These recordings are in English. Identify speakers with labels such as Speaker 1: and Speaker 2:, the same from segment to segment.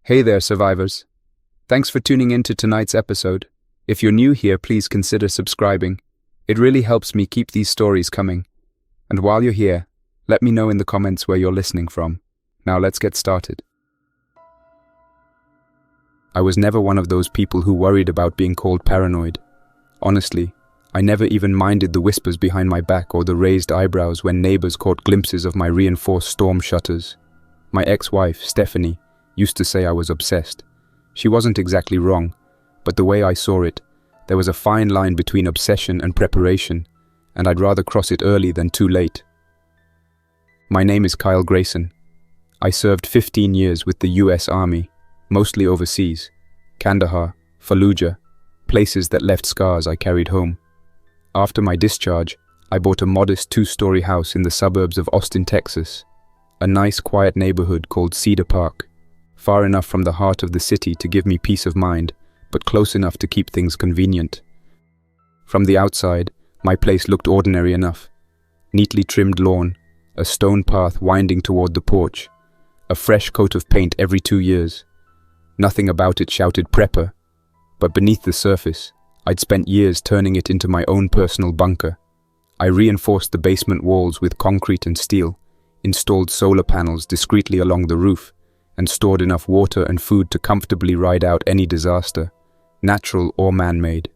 Speaker 1: Hey there, survivors. Thanks for tuning in to tonight's episode. If you're new here, please consider subscribing. It really helps me keep these stories coming. And while you're here, let me know in the comments where you're listening from. Now let's get started. I was never one of those people who worried about being called paranoid. Honestly, I never even minded the whispers behind my back or the raised eyebrows when neighbors caught glimpses of my reinforced storm shutters. My ex-wife, Stephanie, used to say I was obsessed. She wasn't exactly wrong, but the way I saw it, there was a fine line between obsession and preparation, and I'd rather cross it early than too late. My name is Kyle Grayson. I served 15 years with the US Army, mostly overseas, Kandahar, Fallujah, places that left scars I carried home. After my discharge, I bought a modest 2-story house in the suburbs of Austin, Texas, a nice quiet neighborhood called Cedar Park, far enough from the heart of the city to give me peace of mind, but close enough to keep things convenient. From the outside, my place looked ordinary enough. Neatly trimmed lawn, a stone path winding toward the porch, a fresh coat of paint every 2 years. Nothing about it shouted prepper, but beneath the surface, I'd spent years turning it into my own personal bunker. I reinforced the basement walls with concrete and steel, installed solar panels discreetly along the roof, and stored enough water and food to comfortably ride out any disaster, natural or man-made.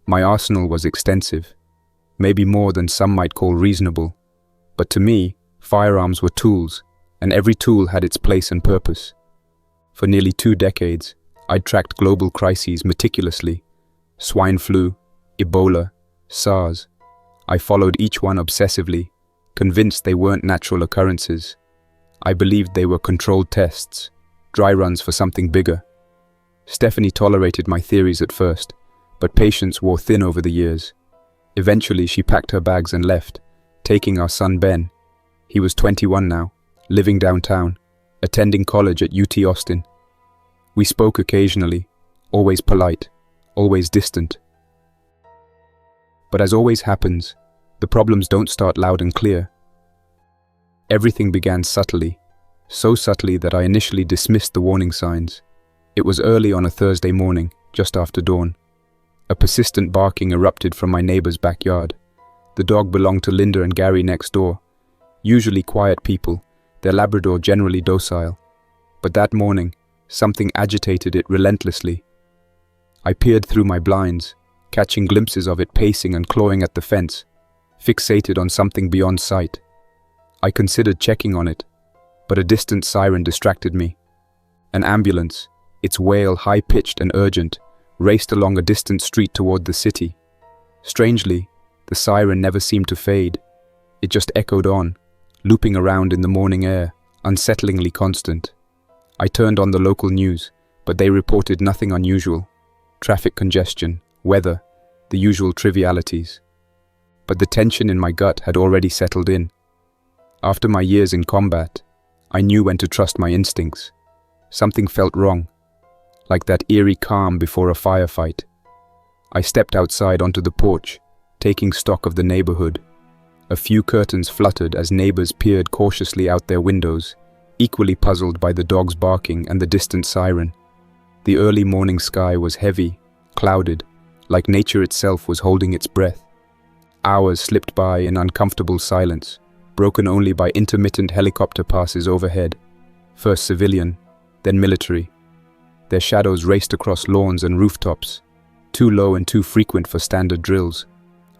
Speaker 1: My arsenal was extensive, maybe more than some might call reasonable, but to me, firearms were tools, and every tool had its place and purpose. For nearly 2 decades, I'd tracked global crises meticulously. Swine flu, Ebola, SARS. I followed each one obsessively, convinced they weren't natural occurrences. I believed they were controlled tests, dry runs for something bigger. Stephanie tolerated my theories at first, but patience wore thin over the years. Eventually, she packed her bags and left, taking our son Ben. He was 21 now, living downtown, attending college at UT Austin. We spoke occasionally, always polite, always distant. But as always happens, the problems don't start loud and clear. Everything began subtly, so subtly that I initially dismissed the warning signs. It was early on a Thursday morning, just after dawn. A persistent barking erupted from my neighbor's backyard. The dog belonged to Linda and Gary next door. Usually quiet people, their Labrador generally docile. But that morning, something agitated it relentlessly. I peered through my blinds, catching glimpses of it pacing and clawing at the fence, fixated on something beyond sight. I considered checking on it, but a distant siren distracted me. An ambulance, its wail high-pitched and urgent, raced along a distant street toward the city. Strangely, the siren never seemed to fade. It just echoed on, looping around in the morning air, unsettlingly constant. I turned on the local news, but they reported nothing unusual. Traffic congestion, weather, the usual trivialities. But the tension in my gut had already settled in. After my years in combat, I knew when to trust my instincts. Something felt wrong, like that eerie calm before a firefight. I stepped outside onto the porch, taking stock of the neighborhood. A few curtains fluttered as neighbors peered cautiously out their windows, equally puzzled by the dog's barking and the distant siren. The early morning sky was heavy, clouded, like nature itself was holding its breath. Hours slipped by in uncomfortable silence, broken only by intermittent helicopter passes overhead. First civilian, then military. Their shadows raced across lawns and rooftops, too low and too frequent for standard drills.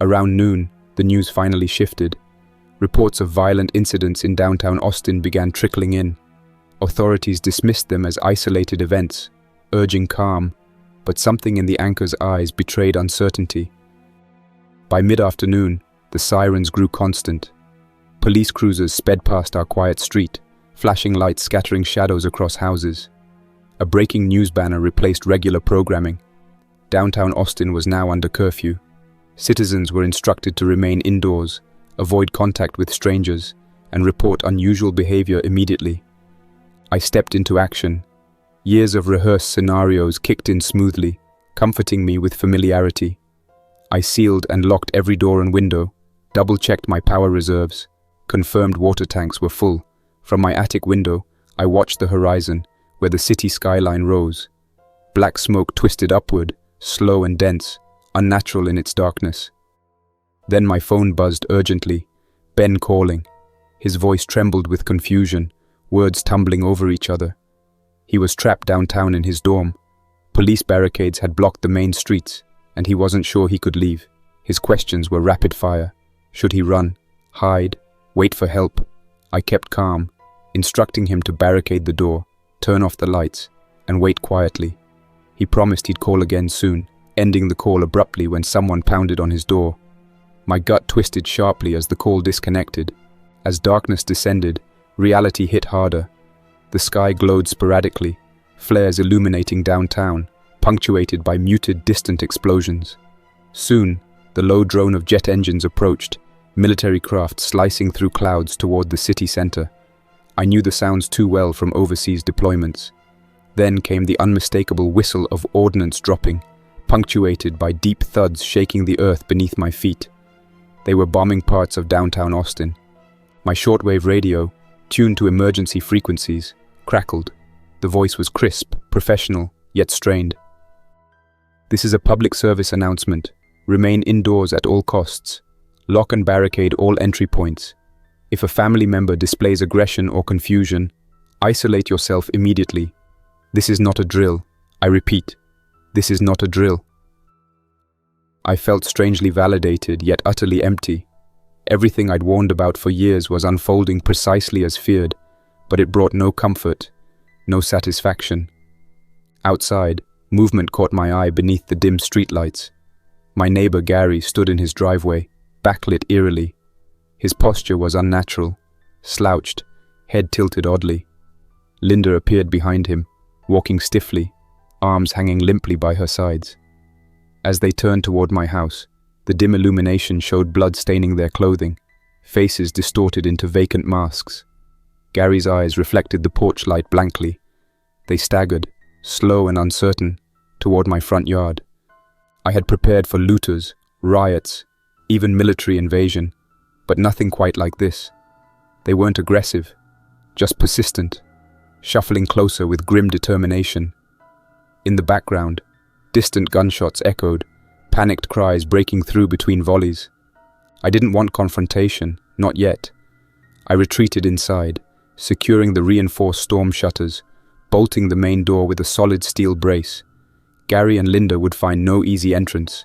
Speaker 1: Around noon, the news finally shifted. Reports of violent incidents in downtown Austin began trickling in. Authorities dismissed them as isolated events, urging calm, but something in the anchor's eyes betrayed uncertainty. By mid-afternoon, the sirens grew constant. Police cruisers sped past our quiet street, flashing lights scattering shadows across houses. A breaking news banner replaced regular programming. Downtown Austin was now under curfew. Citizens were instructed to remain indoors, avoid contact with strangers, and report unusual behavior immediately. I stepped into action. Years of rehearsed scenarios kicked in smoothly, comforting me with familiarity. I sealed and locked every door and window, double-checked my power reserves, confirmed water tanks were full. From my attic window, I watched the horizon, where the city skyline rose. Black smoke twisted upward, slow and dense, unnatural in its darkness. Then my phone buzzed urgently, Ben calling. His voice trembled with confusion, words tumbling over each other. He was trapped downtown in his dorm. Police barricades had blocked the main streets, and he wasn't sure he could leave. His questions were rapid fire. Should he run, hide, wait for help? I kept calm, instructing him to barricade the door, turn off the lights, and wait quietly. He promised he'd call again soon, ending the call abruptly when someone pounded on his door. My gut twisted sharply as the call disconnected. As darkness descended, reality hit harder. The sky glowed sporadically, flares illuminating downtown, punctuated by muted, distant explosions. Soon, the low drone of jet engines approached, military craft slicing through clouds toward the city center. I knew the sounds too well from overseas deployments. Then came the unmistakable whistle of ordnance dropping, punctuated by deep thuds shaking the earth beneath my feet. They were bombing parts of downtown Austin. My shortwave radio, tuned to emergency frequencies, crackled. The voice was crisp, professional, yet strained. "This is a public service announcement. Remain indoors at all costs. Lock and barricade all entry points. If a family member displays aggression or confusion, isolate yourself immediately. This is not a drill. I repeat, this is not a drill." I felt strangely validated, yet utterly empty. Everything I'd warned about for years was unfolding precisely as feared, but it brought no comfort, no satisfaction. Outside, movement caught my eye beneath the dim streetlights. My neighbor Gary stood in his driveway, backlit eerily. His posture was unnatural, slouched, head tilted oddly. Linda appeared behind him, walking stiffly, arms hanging limply by her sides. As they turned toward my house, the dim illumination showed blood staining their clothing, faces distorted into vacant masks. Gary's eyes reflected the porch light blankly. They staggered, slow and uncertain, toward my front yard. I had prepared for looters, riots, even military invasion, but nothing quite like this. They weren't aggressive, just persistent, shuffling closer with grim determination. In the background, distant gunshots echoed, panicked cries breaking through between volleys. I didn't want confrontation, not yet. I retreated inside, securing the reinforced storm shutters, bolting the main door with a solid steel brace. Gary and Linda would find no easy entrance.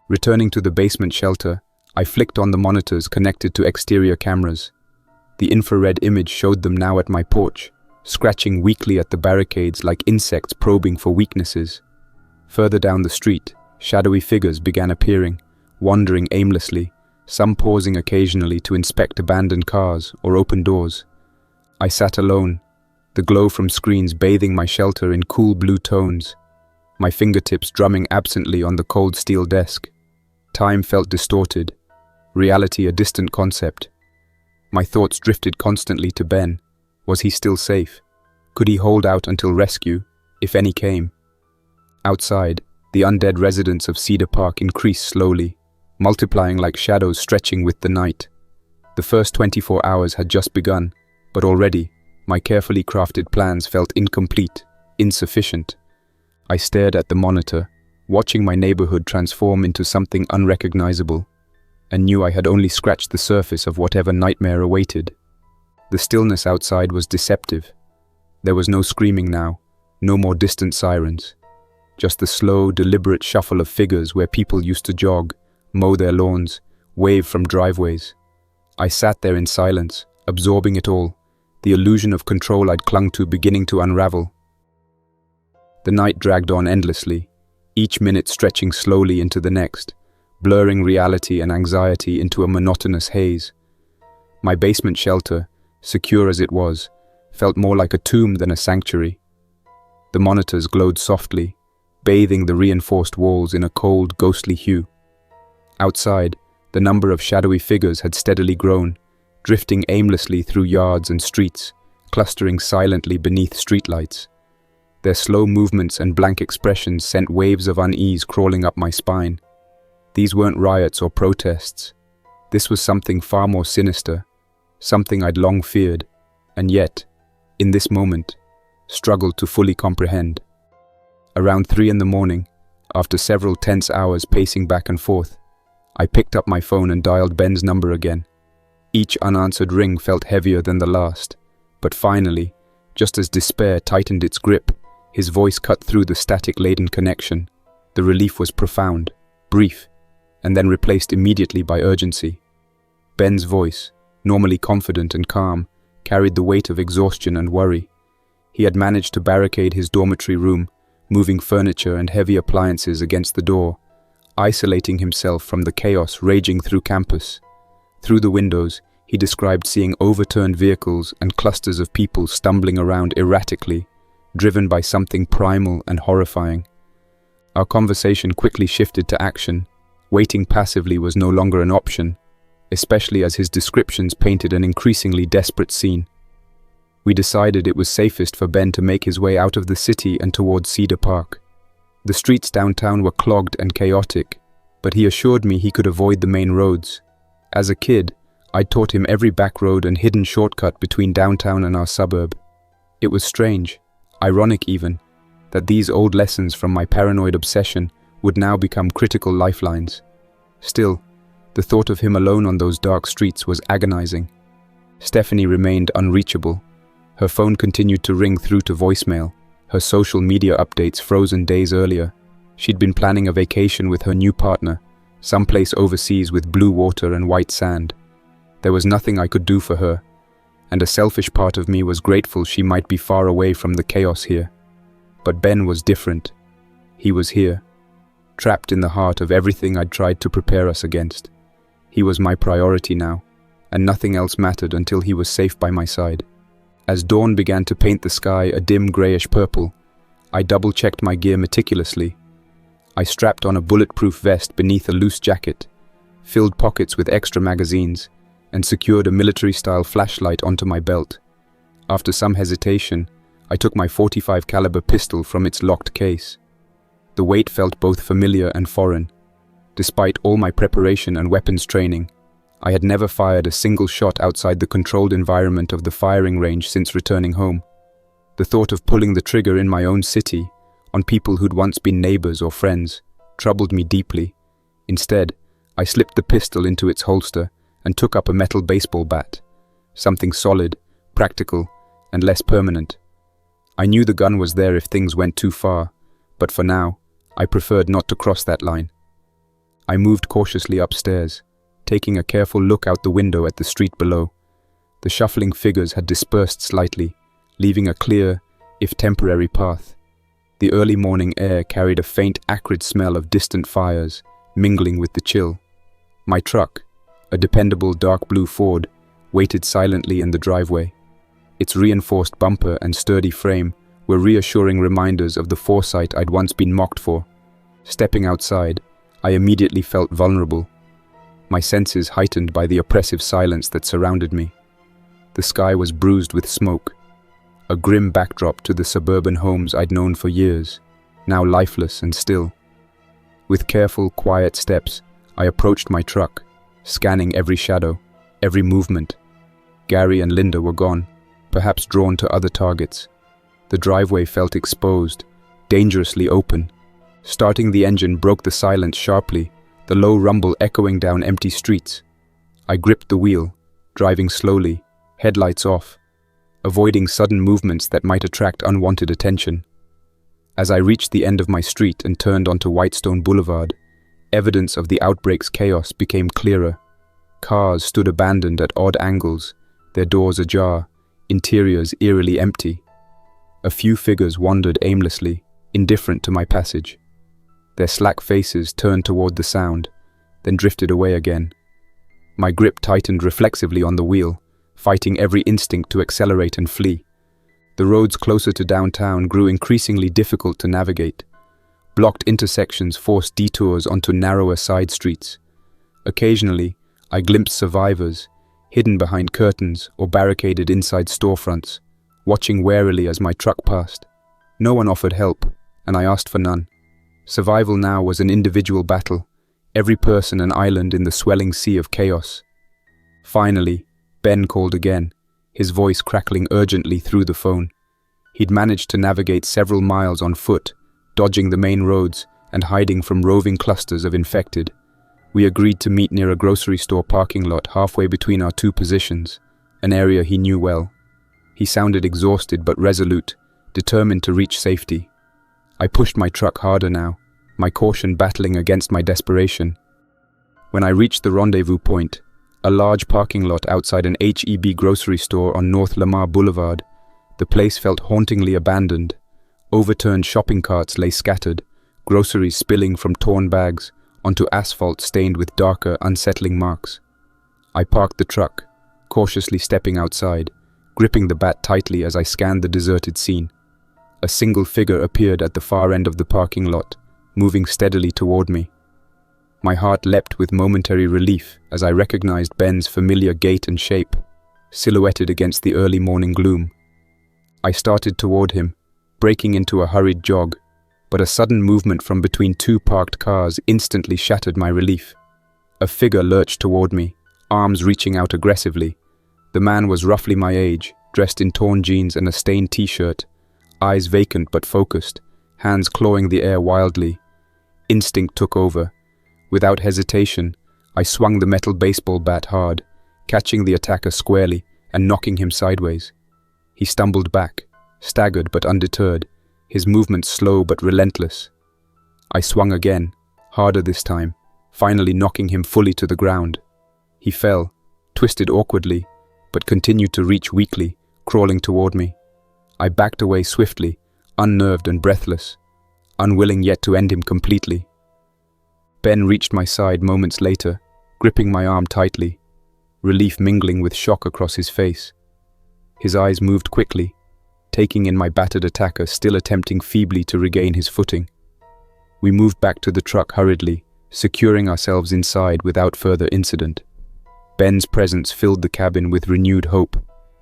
Speaker 1: Returning to the basement shelter, I flicked on the monitors connected to exterior cameras. The infrared image showed them now at my porch, scratching weakly at the barricades like insects probing for weaknesses. Further down the street, shadowy figures began appearing, wandering aimlessly, some pausing occasionally to inspect abandoned cars or open doors. I sat alone, the glow from screens bathing my shelter in cool blue tones, my fingertips drumming absently on the cold steel desk. Time felt distorted, reality a distant concept. My thoughts drifted constantly to Ben. Was he still safe? Could he hold out until rescue, if any came? Outside, the undead residents of Cedar Park increased slowly, multiplying like shadows stretching with the night. The first 24 hours had just begun, but already, my carefully crafted plans felt incomplete, insufficient. I stared at the monitor, watching my neighborhood transform into something unrecognizable, and knew I had only scratched the surface of whatever nightmare awaited. The stillness outside was deceptive. There was no screaming now, no more distant sirens. Just the slow, deliberate shuffle of figures where people used to jog, mow their lawns, wave from driveways. I sat there in silence, absorbing it all, the illusion of control I'd clung to beginning to unravel. The night dragged on endlessly, each minute stretching slowly into the next, blurring reality and anxiety into a monotonous haze. My basement shelter, secure as it was, felt more like a tomb than a sanctuary. The monitors glowed softly, bathing the reinforced walls in a cold, ghostly hue. Outside, the number of shadowy figures had steadily grown, drifting aimlessly through yards and streets, clustering silently beneath streetlights. Their slow movements and blank expressions sent waves of unease crawling up my spine. These weren't riots or protests. This was something far more sinister, something I'd long feared, and yet, in this moment, struggled to fully comprehend. Around 3 in the morning, after several tense hours pacing back and forth, I picked up my phone and dialed Ben's number again. Each unanswered ring felt heavier than the last, but finally, just as despair tightened its grip, his voice cut through the static-laden connection. The relief was profound, brief, and then replaced immediately by urgency. Ben's voice, normally confident and calm, carried the weight of exhaustion and worry. He had managed to barricade his dormitory room, moving furniture and heavy appliances against the door, isolating himself from the chaos raging through campus. Through the windows, he described seeing overturned vehicles and clusters of people stumbling around erratically, driven by something primal and horrifying. Our conversation quickly shifted to action. Waiting passively was no longer an option, especially as his descriptions painted an increasingly desperate scene. We decided it was safest for Ben to make his way out of the city and towards Cedar Park. The streets downtown were clogged and chaotic, but he assured me he could avoid the main roads. As a kid, I'd taught him every back road and hidden shortcut between downtown and our suburb. It was strange, ironic even, that these old lessons from my paranoid obsession would now become critical lifelines. Still, the thought of him alone on those dark streets was agonizing. Stephanie remained unreachable. Her phone continued to ring through to voicemail, her social media updates frozen days earlier. She'd been planning a vacation with her new partner, someplace overseas with blue water and white sand. There was nothing I could do for her, and a selfish part of me was grateful she might be far away from the chaos here. But Ben was different. He was here, trapped in the heart of everything I'd tried to prepare us against. He was my priority now, and nothing else mattered until he was safe by my side. As dawn began to paint the sky a dim grayish purple, I double-checked my gear meticulously. I strapped on a bulletproof vest beneath a loose jacket, filled pockets with extra magazines, and secured a military-style flashlight onto my belt. After some hesitation, I took my .45 caliber pistol from its locked case. The weight felt both familiar and foreign. Despite all my preparation and weapons training, I had never fired a single shot outside the controlled environment of the firing range since returning home. The thought of pulling the trigger in my own city, on people who'd once been neighbors or friends, troubled me deeply. Instead, I slipped the pistol into its holster and took up a metal baseball bat, something solid, practical, and less permanent. I knew the gun was there if things went too far, but for now, I preferred not to cross that line. I moved cautiously upstairs, taking a careful look out the window at the street below. The shuffling figures had dispersed slightly, leaving a clear, if temporary, path. The early morning air carried a faint, acrid smell of distant fires, mingling with the chill. My truck, a dependable dark blue Ford, waited silently in the driveway. Its reinforced bumper and sturdy frame were reassuring reminders of the foresight I'd once been mocked for. Stepping outside, I immediately felt vulnerable, my senses heightened by the oppressive silence that surrounded me. The sky was bruised with smoke, a grim backdrop to the suburban homes I'd known for years, now lifeless and still. With careful, quiet steps, I approached my truck, scanning every shadow, every movement. Gary and Linda were gone, perhaps drawn to other targets. The driveway felt exposed, dangerously open. Starting the engine broke the silence sharply, the low rumble echoing down empty streets. I gripped the wheel, driving slowly, headlights off, avoiding sudden movements that might attract unwanted attention. As I reached the end of my street and turned onto Whitestone Boulevard, evidence of the outbreak's chaos became clearer. Cars stood abandoned at odd angles, their doors ajar, interiors eerily empty. A few figures wandered aimlessly, indifferent to my passage. Their slack faces turned toward the sound, then drifted away again. My grip tightened reflexively on the wheel, fighting every instinct to accelerate and flee. The roads closer to downtown grew increasingly difficult to navigate. Blocked intersections forced detours onto narrower side streets. Occasionally, I glimpsed survivors, hidden behind curtains or barricaded inside storefronts, watching warily as my truck passed. No one offered help, and I asked for none. Survival now was an individual battle, every person an island in the swelling sea of chaos. Finally, Ben called again, his voice crackling urgently through the phone. He'd managed to navigate several miles on foot, dodging the main roads and hiding from roving clusters of infected. We agreed to meet near a grocery store parking lot halfway between our two positions, an area he knew well. He sounded exhausted but resolute, determined to reach safety. I pushed my truck harder now, my caution battling against my desperation. When I reached the rendezvous point, a large parking lot outside an H-E-B grocery store on North Lamar Boulevard, the place felt hauntingly abandoned. Overturned shopping carts lay scattered, groceries spilling from torn bags onto asphalt stained with darker, unsettling marks. I parked the truck, cautiously stepping outside, gripping the bat tightly as I scanned the deserted scene. A single figure appeared at the far end of the parking lot, moving steadily toward me. My heart leapt with momentary relief as I recognized Ben's familiar gait and shape, silhouetted against the early morning gloom. I started toward him, breaking into a hurried jog, but a sudden movement from between two parked cars instantly shattered my relief. A figure lurched toward me, arms reaching out aggressively. The man was roughly my age, dressed in torn jeans and a stained t-shirt, eyes vacant but focused, hands clawing the air wildly. Instinct took over. Without hesitation, I swung the metal baseball bat hard, catching the attacker squarely and knocking him sideways. He stumbled back, staggered but undeterred, his movements slow but relentless. I swung again, harder this time, finally knocking him fully to the ground. He fell, twisted awkwardly, but continued to reach weakly, crawling toward me. I backed away swiftly, unnerved and breathless, unwilling yet to end him completely. Ben reached my side moments later, gripping my arm tightly, relief mingling with shock across his face. His eyes moved quickly, taking in my battered attacker still attempting feebly to regain his footing. We moved back to the truck hurriedly, securing ourselves inside without further incident. Ben's presence filled the cabin with renewed hope,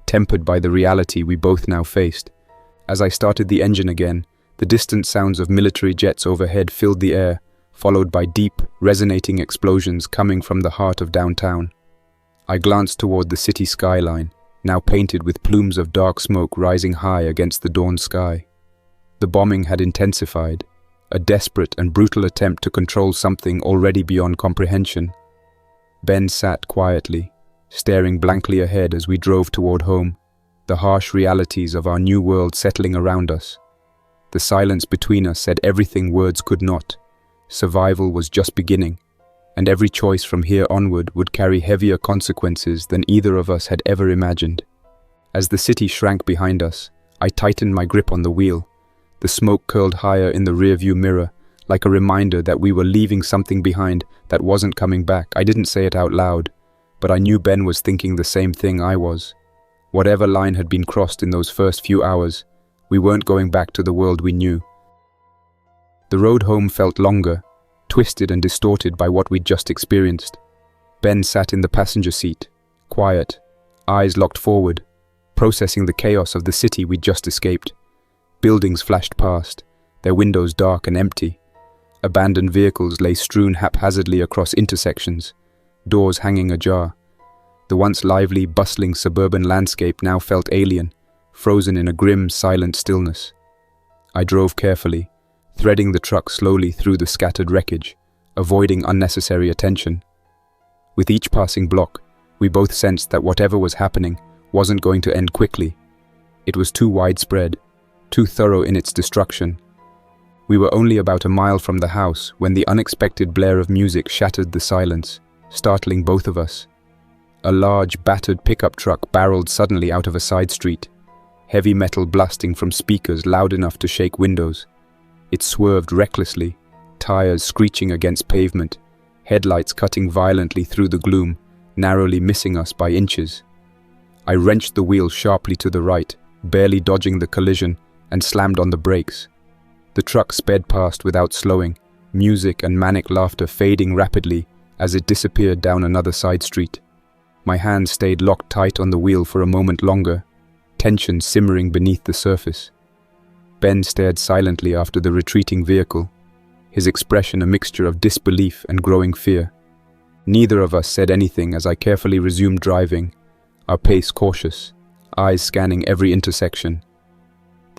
Speaker 1: tempered by the reality we both now faced. As I started the engine again, the distant sounds of military jets overhead filled the air, followed by deep, resonating explosions coming from the heart of downtown. I glanced toward the city skyline, now painted with plumes of dark smoke rising high against the dawn sky. The bombing had intensified, a desperate and brutal attempt to control something already beyond comprehension. Ben sat quietly, staring blankly ahead as we drove toward home, the harsh realities of our new world settling around us. The silence between us said everything words could not. Survival was just beginning, and every choice from here onward would carry heavier consequences than either of us had ever imagined. As the city shrank behind us, I tightened my grip on the wheel. The smoke curled higher in the rearview mirror, like a reminder that we were leaving something behind that wasn't coming back. I didn't say it out loud, but I knew Ben was thinking the same thing I was. Whatever line had been crossed in those first few hours, we weren't going back to the world we knew. The road home felt longer, twisted and distorted by what we'd just experienced. Ben sat in the passenger seat, quiet, eyes locked forward, processing the chaos of the city we'd just escaped. Buildings flashed past, their windows dark and empty. Abandoned vehicles lay strewn haphazardly across intersections, doors hanging ajar. The once lively, bustling suburban landscape now felt alien, frozen in a grim, silent stillness. I drove carefully, threading the truck slowly through the scattered wreckage, avoiding unnecessary attention. With each passing block, we both sensed that whatever was happening wasn't going to end quickly. It was too widespread, too thorough in its destruction. We were only about a mile from the house when the unexpected blare of music shattered the silence, startling both of us. A large, battered pickup truck barreled suddenly out of a side street, heavy metal blasting from speakers loud enough to shake windows. It swerved recklessly, tires screeching against pavement, headlights cutting violently through the gloom, narrowly missing us by inches. I wrenched the wheel sharply to the right, barely dodging the collision, and slammed on the brakes. The truck sped past without slowing, music and manic laughter fading rapidly as it disappeared down another side street. My hand stayed locked tight on the wheel for a moment longer, tension simmering beneath the surface. Ben stared silently after the retreating vehicle, his expression a mixture of disbelief and growing fear. Neither of us said anything as I carefully resumed driving, our pace cautious, eyes scanning every intersection.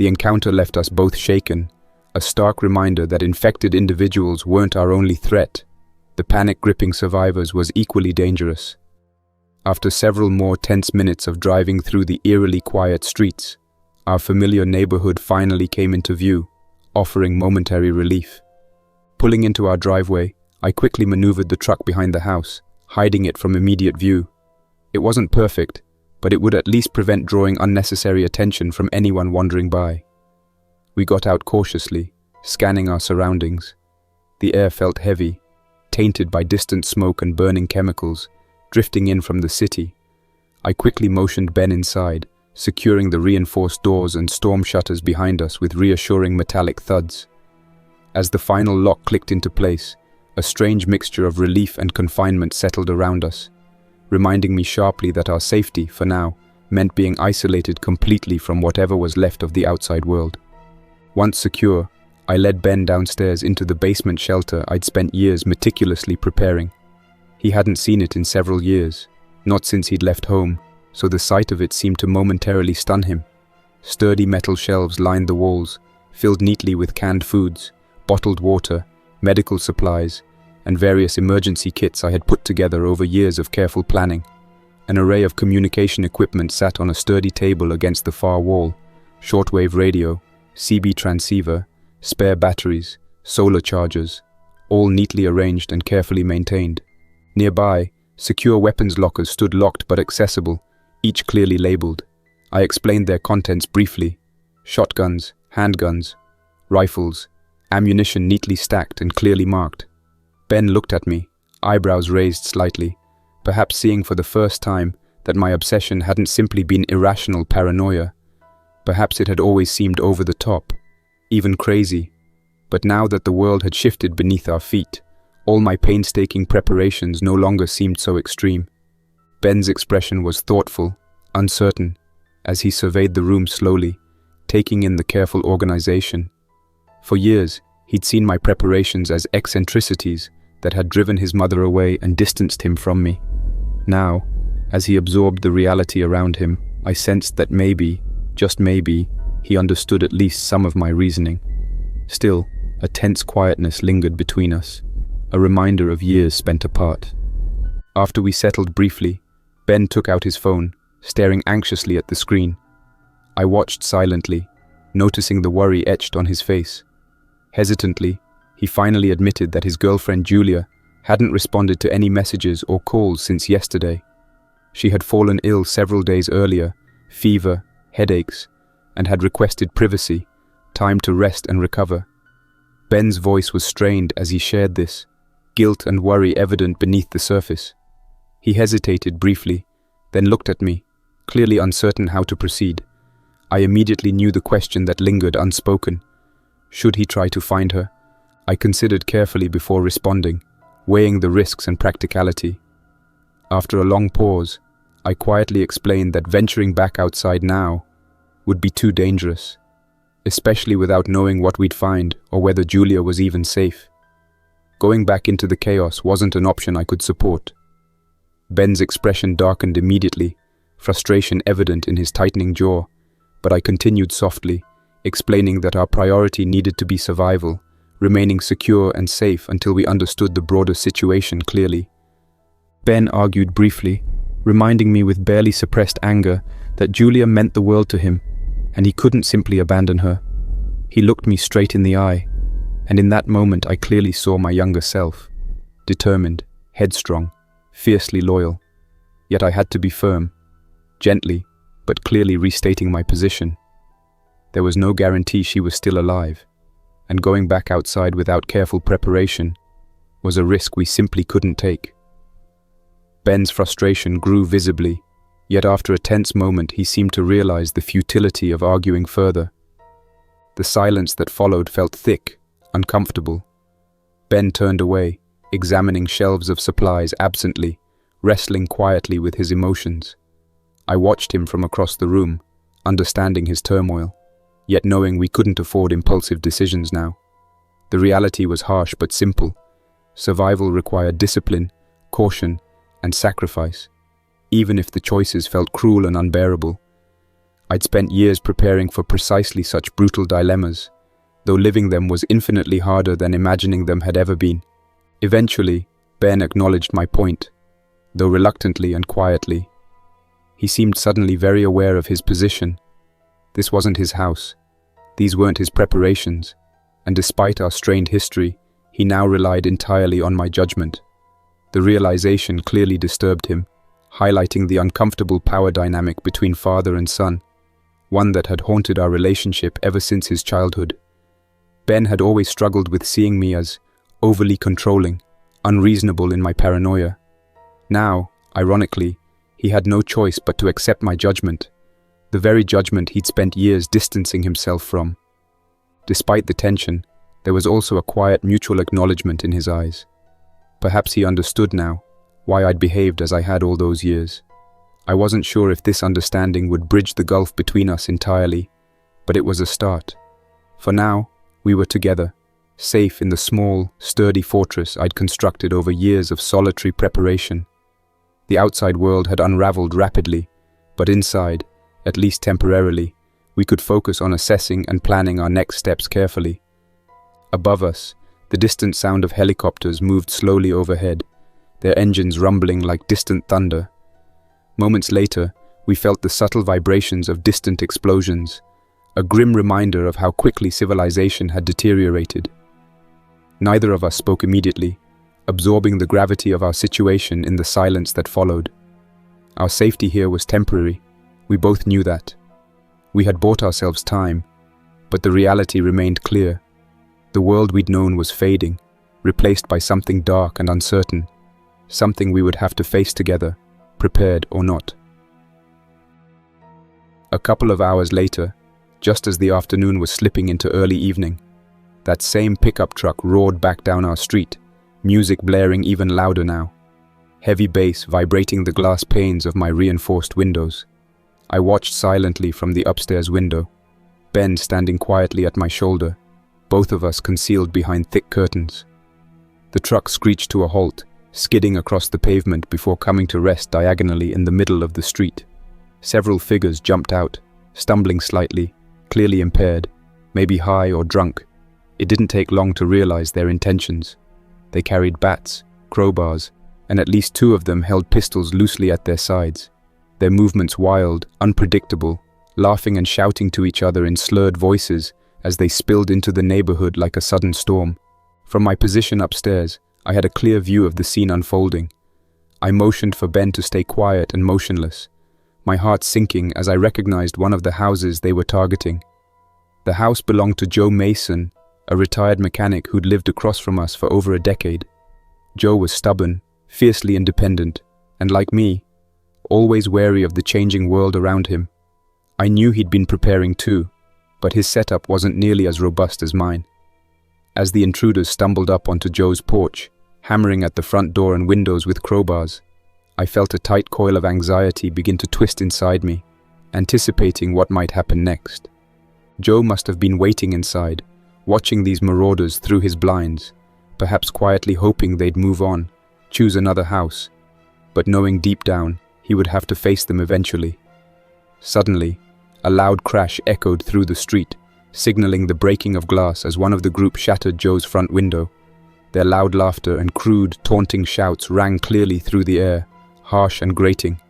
Speaker 1: The encounter left us both shaken, a stark reminder that infected individuals weren't our only threat. The panic gripping survivors was equally dangerous. After several more tense minutes of driving through the eerily quiet streets, our familiar neighborhood finally came into view, offering momentary relief. Pulling into our driveway, I quickly maneuvered the truck behind the house, hiding it from immediate view. It wasn't perfect, but it would at least prevent drawing unnecessary attention from anyone wandering by. We got out cautiously, scanning our surroundings. The air felt heavy, tainted by distant smoke and burning chemicals, drifting in from the city. I quickly motioned Ben inside, securing the reinforced doors and storm shutters behind us with reassuring metallic thuds. As the final lock clicked into place, a strange mixture of relief and confinement settled around us, reminding me sharply that our safety, for now, meant being isolated completely from whatever was left of the outside world. Once secure, I led Ben downstairs into the basement shelter I'd spent years meticulously preparing. He hadn't seen it in several years, not since he'd left home, so the sight of it seemed to momentarily stun him. Sturdy metal shelves lined the walls, filled neatly with canned foods, bottled water, medical supplies, and various emergency kits I had put together over years of careful planning. An array of communication equipment sat on a sturdy table against the far wall: shortwave radio, CB transceiver, spare batteries, solar chargers, all neatly arranged and carefully maintained. Nearby, secure weapons lockers stood locked but accessible, each clearly labeled. I explained their contents briefly: shotguns, handguns, rifles, ammunition neatly stacked and clearly marked. Ben looked at me, eyebrows raised slightly, perhaps seeing for the first time that my obsession hadn't simply been irrational paranoia. Perhaps it had always seemed over the top, even crazy. But now that the world had shifted beneath our feet, all my painstaking preparations no longer seemed so extreme. Ben's expression was thoughtful, uncertain, as he surveyed the room slowly, taking in the careful organization. For years, he'd seen my preparations as eccentricities that had driven his mother away and distanced him from me. Now, as he absorbed the reality around him, I sensed that maybe, just maybe, he understood at least some of my reasoning. Still, a tense quietness lingered between us, a reminder of years spent apart. After we settled briefly, Ben took out his phone, staring anxiously at the screen. I watched silently, noticing the worry etched on his face. Hesitantly, he finally admitted that his girlfriend Julia hadn't responded to any messages or calls since yesterday. She had fallen ill several days earlier, fever, headaches, and had requested privacy, time to rest and recover. Ben's voice was strained as he shared this, guilt and worry evident beneath the surface. He hesitated briefly, then looked at me, clearly uncertain how to proceed. I immediately knew the question that lingered unspoken. Should he try to find her? I considered carefully before responding, weighing the risks and practicality. After a long pause, I quietly explained that venturing back outside now would be too dangerous, especially without knowing what we'd find or whether Julia was even safe. Going back into the chaos wasn't an option I could support. Ben's expression darkened immediately, frustration evident in his tightening jaw, but I continued softly, explaining that our priority needed to be survival, remaining secure and safe until we understood the broader situation clearly. Ben argued briefly, reminding me with barely suppressed anger that Julia meant the world to him, and he couldn't simply abandon her. He looked me straight in the eye, and in that moment I clearly saw my younger self, determined, headstrong, fiercely loyal. Yet I had to be firm, gently, but clearly restating my position. There was no guarantee she was still alive, and going back outside without careful preparation was a risk we simply couldn't take. Ben's frustration grew visibly, yet after a tense moment he seemed to realize the futility of arguing further. The silence that followed felt thick, uncomfortable. Ben turned away, examining shelves of supplies absently, wrestling quietly with his emotions. I watched him from across the room, understanding his turmoil, yet knowing we couldn't afford impulsive decisions now. The reality was harsh but simple. Survival required discipline, caution, and sacrifice, even if the choices felt cruel and unbearable. I'd spent years preparing for precisely such brutal dilemmas, though living them was infinitely harder than imagining them had ever been. Eventually, Ben acknowledged my point, though reluctantly and quietly. He seemed suddenly very aware of his position. This wasn't his house. These weren't his preparations, and despite our strained history, he now relied entirely on my judgment. The realization clearly disturbed him, highlighting the uncomfortable power dynamic between father and son, one that had haunted our relationship ever since his childhood. Ben had always struggled with seeing me as overly controlling, unreasonable in my paranoia. Now, ironically, he had no choice but to accept my judgment, the very judgment he'd spent years distancing himself from. Despite the tension, there was also a quiet mutual acknowledgement in his eyes. Perhaps he understood now why I'd behaved as I had all those years. I wasn't sure if this understanding would bridge the gulf between us entirely, but it was a start. For now, we were together, safe in the small, sturdy fortress I'd constructed over years of solitary preparation. The outside world had unraveled rapidly, but inside, at least temporarily, we could focus on assessing and planning our next steps carefully. Above us, the distant sound of helicopters moved slowly overhead, their engines rumbling like distant thunder. Moments later, we felt the subtle vibrations of distant explosions, a grim reminder of how quickly civilization had deteriorated. Neither of us spoke immediately, absorbing the gravity of our situation in the silence that followed. Our safety here was temporary. We both knew that. We had bought ourselves time, but the reality remained clear. The world we'd known was fading, replaced by something dark and uncertain, something we would have to face together, prepared or not. A couple of hours later, just as the afternoon was slipping into early evening, that same pickup truck roared back down our street, music blaring even louder now, heavy bass vibrating the glass panes of my reinforced windows. I watched silently from the upstairs window, Ben standing quietly at my shoulder, both of us concealed behind thick curtains. The truck screeched to a halt, skidding across the pavement before coming to rest diagonally in the middle of the street. Several figures jumped out, stumbling slightly, clearly impaired, maybe high or drunk. It didn't take long to realize their intentions. They carried bats, crowbars, and at least two of them held pistols loosely at their sides, their movements wild, unpredictable, laughing and shouting to each other in slurred voices as they spilled into the neighborhood like a sudden storm. From my position upstairs, I had a clear view of the scene unfolding. I motioned for Ben to stay quiet and motionless, my heart sinking as I recognized one of the houses they were targeting. The house belonged to Joe Mason, a retired mechanic who'd lived across from us for over a decade. Joe was stubborn, fiercely independent, and like me, always wary of the changing world around him. I knew he'd been preparing too, but his setup wasn't nearly as robust as mine. As the intruders stumbled up onto Joe's porch, hammering at the front door and windows with crowbars, I felt a tight coil of anxiety begin to twist inside me, anticipating what might happen next. Joe must have been waiting inside, watching these marauders through his blinds, perhaps quietly hoping they'd move on, choose another house, but knowing deep down he would have to face them eventually. Suddenly, a loud crash echoed through the street, signaling the breaking of glass as one of the group shattered Joe's front window. Their loud laughter and crude, taunting shouts rang clearly through the air, harsh and grating,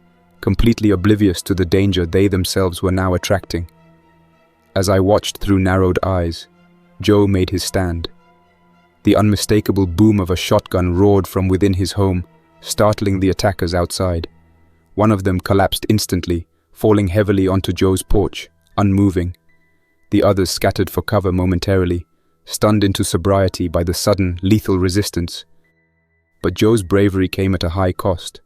Speaker 1: completely oblivious to the danger they themselves were now attracting. As I watched through narrowed eyes, Joe made his stand. The unmistakable boom of a shotgun roared from within his home, startling the attackers outside. One of them collapsed instantly, falling heavily onto Joe's porch, unmoving. The others scattered for cover momentarily, stunned into sobriety by the sudden, lethal resistance. But Joe's bravery came at a high cost.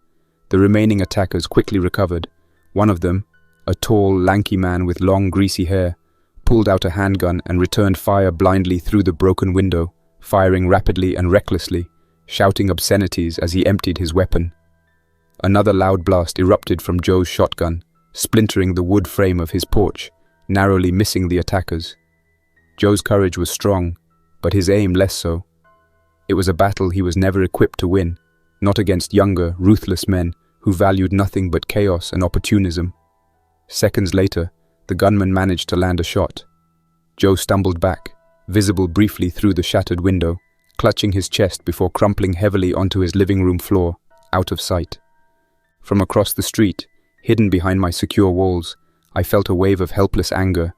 Speaker 1: The remaining attackers quickly recovered. One of them, a tall, lanky man with long, greasy hair, pulled out a handgun and returned fire blindly through the broken window, firing rapidly and recklessly, shouting obscenities as he emptied his weapon. Another loud blast erupted from Joe's shotgun, splintering the wood frame of his porch, narrowly missing the attackers. Joe's courage was strong, but his aim less so. It was a battle he was never equipped to win, not against younger, ruthless men who valued nothing but chaos and opportunism. Seconds later, The gunman managed to land a shot. Joe stumbled back, visible briefly through the shattered window, clutching his chest before crumpling heavily onto his living room floor, out of sight. From across the street, hidden behind my secure walls, I felt a wave of helpless anger.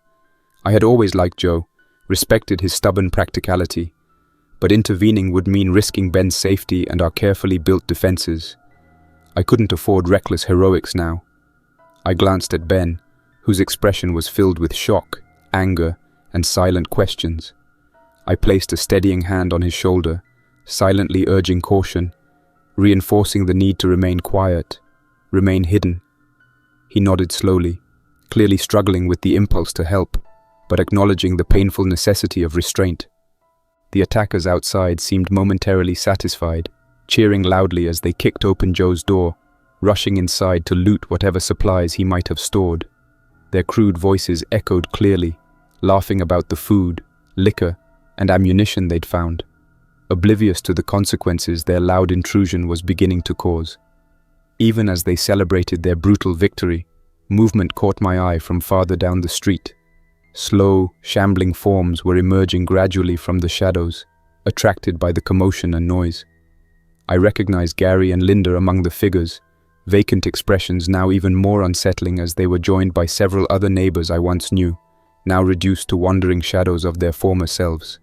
Speaker 1: I had always liked Joe, respected his stubborn practicality, but intervening would mean risking Ben's safety and our carefully built defenses. I couldn't afford reckless heroics now. I glanced at Ben, whose expression was filled with shock, anger, and silent questions. I placed a steadying hand on his shoulder, silently urging caution, reinforcing the need to remain quiet, remain hidden. He nodded slowly, clearly struggling with the impulse to help, but acknowledging the painful necessity of restraint. The attackers outside seemed momentarily satisfied, cheering loudly as they kicked open Joe's door, rushing inside to loot whatever supplies he might have stored. Their crude voices echoed clearly, laughing about the food, liquor, and ammunition they'd found, oblivious to the consequences their loud intrusion was beginning to cause. Even as they celebrated their brutal victory, movement caught my eye from farther down the street. Slow, shambling forms were emerging gradually from the shadows, attracted by the commotion and noise. I recognized Gary and Linda among the figures, vacant expressions now even more unsettling as they were joined by several other neighbors I once knew, now reduced to wandering shadows of their former selves.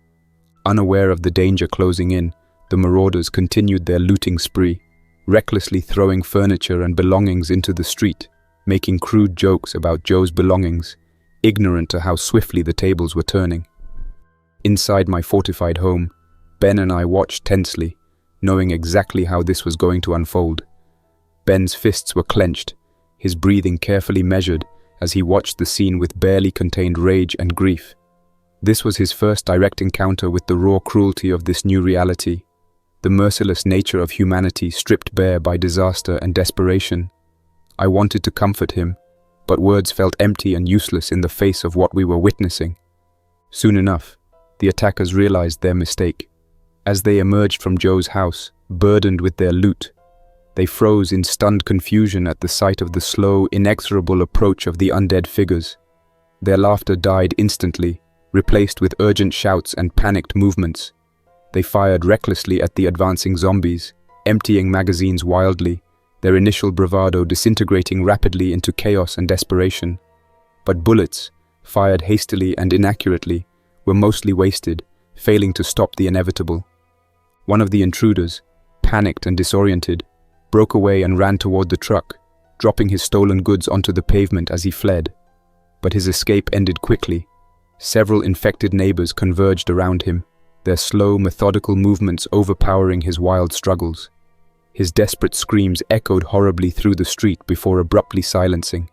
Speaker 1: Unaware of the danger closing in, the marauders continued their looting spree, recklessly throwing furniture and belongings into the street, making crude jokes about Joe's belongings, ignorant to how swiftly the tables were turning. Inside my fortified home, Ben and I watched tensely, knowing exactly how this was going to unfold. Ben's fists were clenched, his breathing carefully measured as he watched the scene with barely contained rage and grief. This was his first direct encounter with the raw cruelty of this new reality, the merciless nature of humanity stripped bare by disaster and desperation. I wanted to comfort him, but words felt empty and useless in the face of what we were witnessing. Soon enough, the attackers realized their mistake. As they emerged from Joe's house, burdened with their loot, they froze in stunned confusion at the sight of the slow, inexorable approach of the undead figures. Their laughter died instantly, replaced with urgent shouts and panicked movements. They fired recklessly at the advancing zombies, emptying magazines wildly, their initial bravado disintegrating rapidly into chaos and desperation. But bullets, fired hastily and inaccurately, were mostly wasted, failing to stop the inevitable. One of the intruders, panicked and disoriented, broke away and ran toward the truck, dropping his stolen goods onto the pavement as he fled. But his escape ended quickly. Several infected neighbors converged around him, their slow, methodical movements overpowering his wild struggles. His desperate screams echoed horribly through the street before abruptly silencing.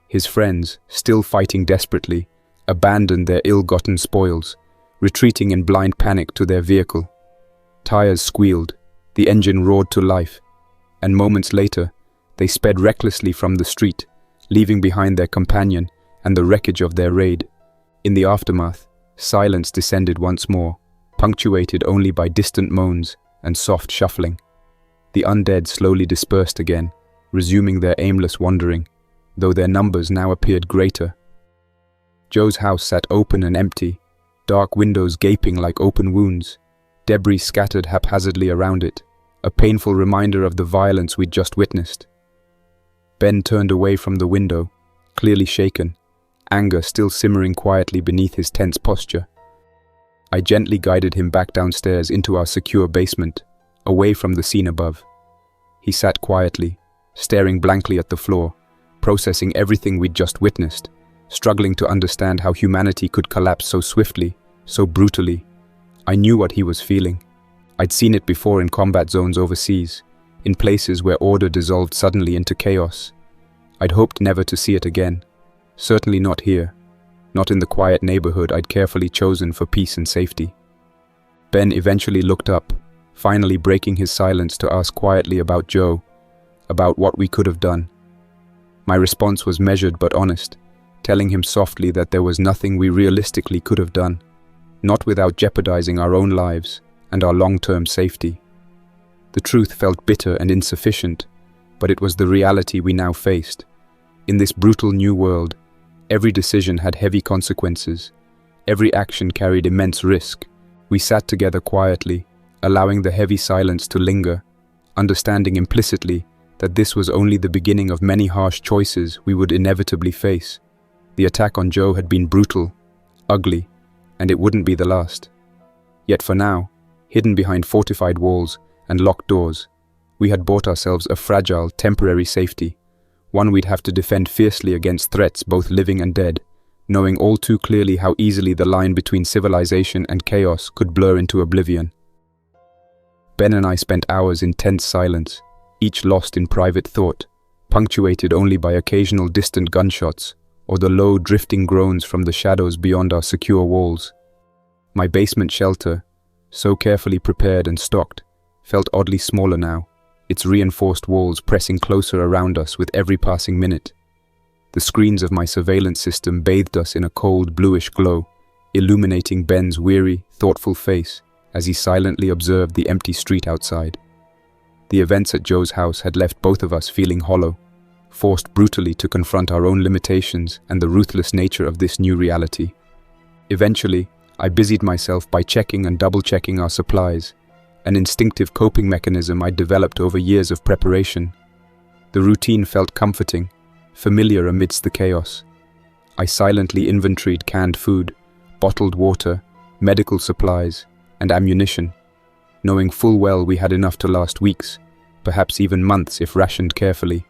Speaker 1: His friends, still fighting desperately, abandoned their ill-gotten spoils, retreating in blind panic to their vehicle. Tires squealed, the engine roared to life, and moments later, they sped recklessly from the street, leaving behind their companion and the wreckage of their raid. In the aftermath, silence descended once more, punctuated only by distant moans and soft shuffling. The undead slowly dispersed again, resuming their aimless wandering, though their numbers now appeared greater. Joe's house sat open and empty, dark windows gaping like open wounds, debris scattered haphazardly around it, a painful reminder of the violence we'd just witnessed. Ben turned away from the window, clearly shaken, anger still simmering quietly beneath his tense posture. I gently guided him back downstairs into our secure basement, away from the scene above. He sat quietly, staring blankly at the floor, processing everything we'd just witnessed, struggling to understand how humanity could collapse so swiftly, so brutally. I knew what he was feeling. I'd seen it before in combat zones overseas, in places where order dissolved suddenly into chaos. I'd hoped never to see it again. Certainly not here, not in the quiet neighborhood I'd carefully chosen for peace and safety. Ben eventually looked up, finally breaking his silence to ask quietly about Joe, about what we could have done. My response was measured but honest, telling him softly that there was nothing we realistically could have done, not without jeopardizing our own lives and our long-term safety. The truth felt bitter and insufficient, but it was the reality we now faced. In this brutal new world, Every decision had heavy consequences. Every action carried immense risk. We sat together quietly, allowing the heavy silence to linger, understanding implicitly that this was only the beginning of many harsh choices we would inevitably face. The attack on Joe had been brutal, ugly, and it wouldn't be the last. Yet for now, hidden behind fortified walls and locked doors, we had bought ourselves a fragile, temporary safety, one we'd have to defend fiercely against threats both living and dead, knowing all too clearly how easily the line between civilization and chaos could blur into oblivion. Ben and I spent hours in tense silence, each lost in private thought, punctuated only by occasional distant gunshots or the low, drifting groans from the shadows beyond our secure walls. My basement shelter, so carefully prepared and stocked, felt oddly smaller now, its reinforced walls pressing closer around us with every passing minute. The screens of my surveillance system bathed us in a cold, bluish glow, illuminating Ben's weary, thoughtful face as he silently observed the empty street outside. The events at Joe's house had left both of us feeling hollow, forced brutally to confront our own limitations and the ruthless nature of this new reality. Eventually, I busied myself by checking and double-checking our supplies, an instinctive coping mechanism I'd developed over years of preparation. The routine felt comforting, familiar amidst the chaos. I silently inventoried canned food, bottled water, medical supplies, and ammunition, knowing full well we had enough to last weeks, perhaps even months if rationed carefully.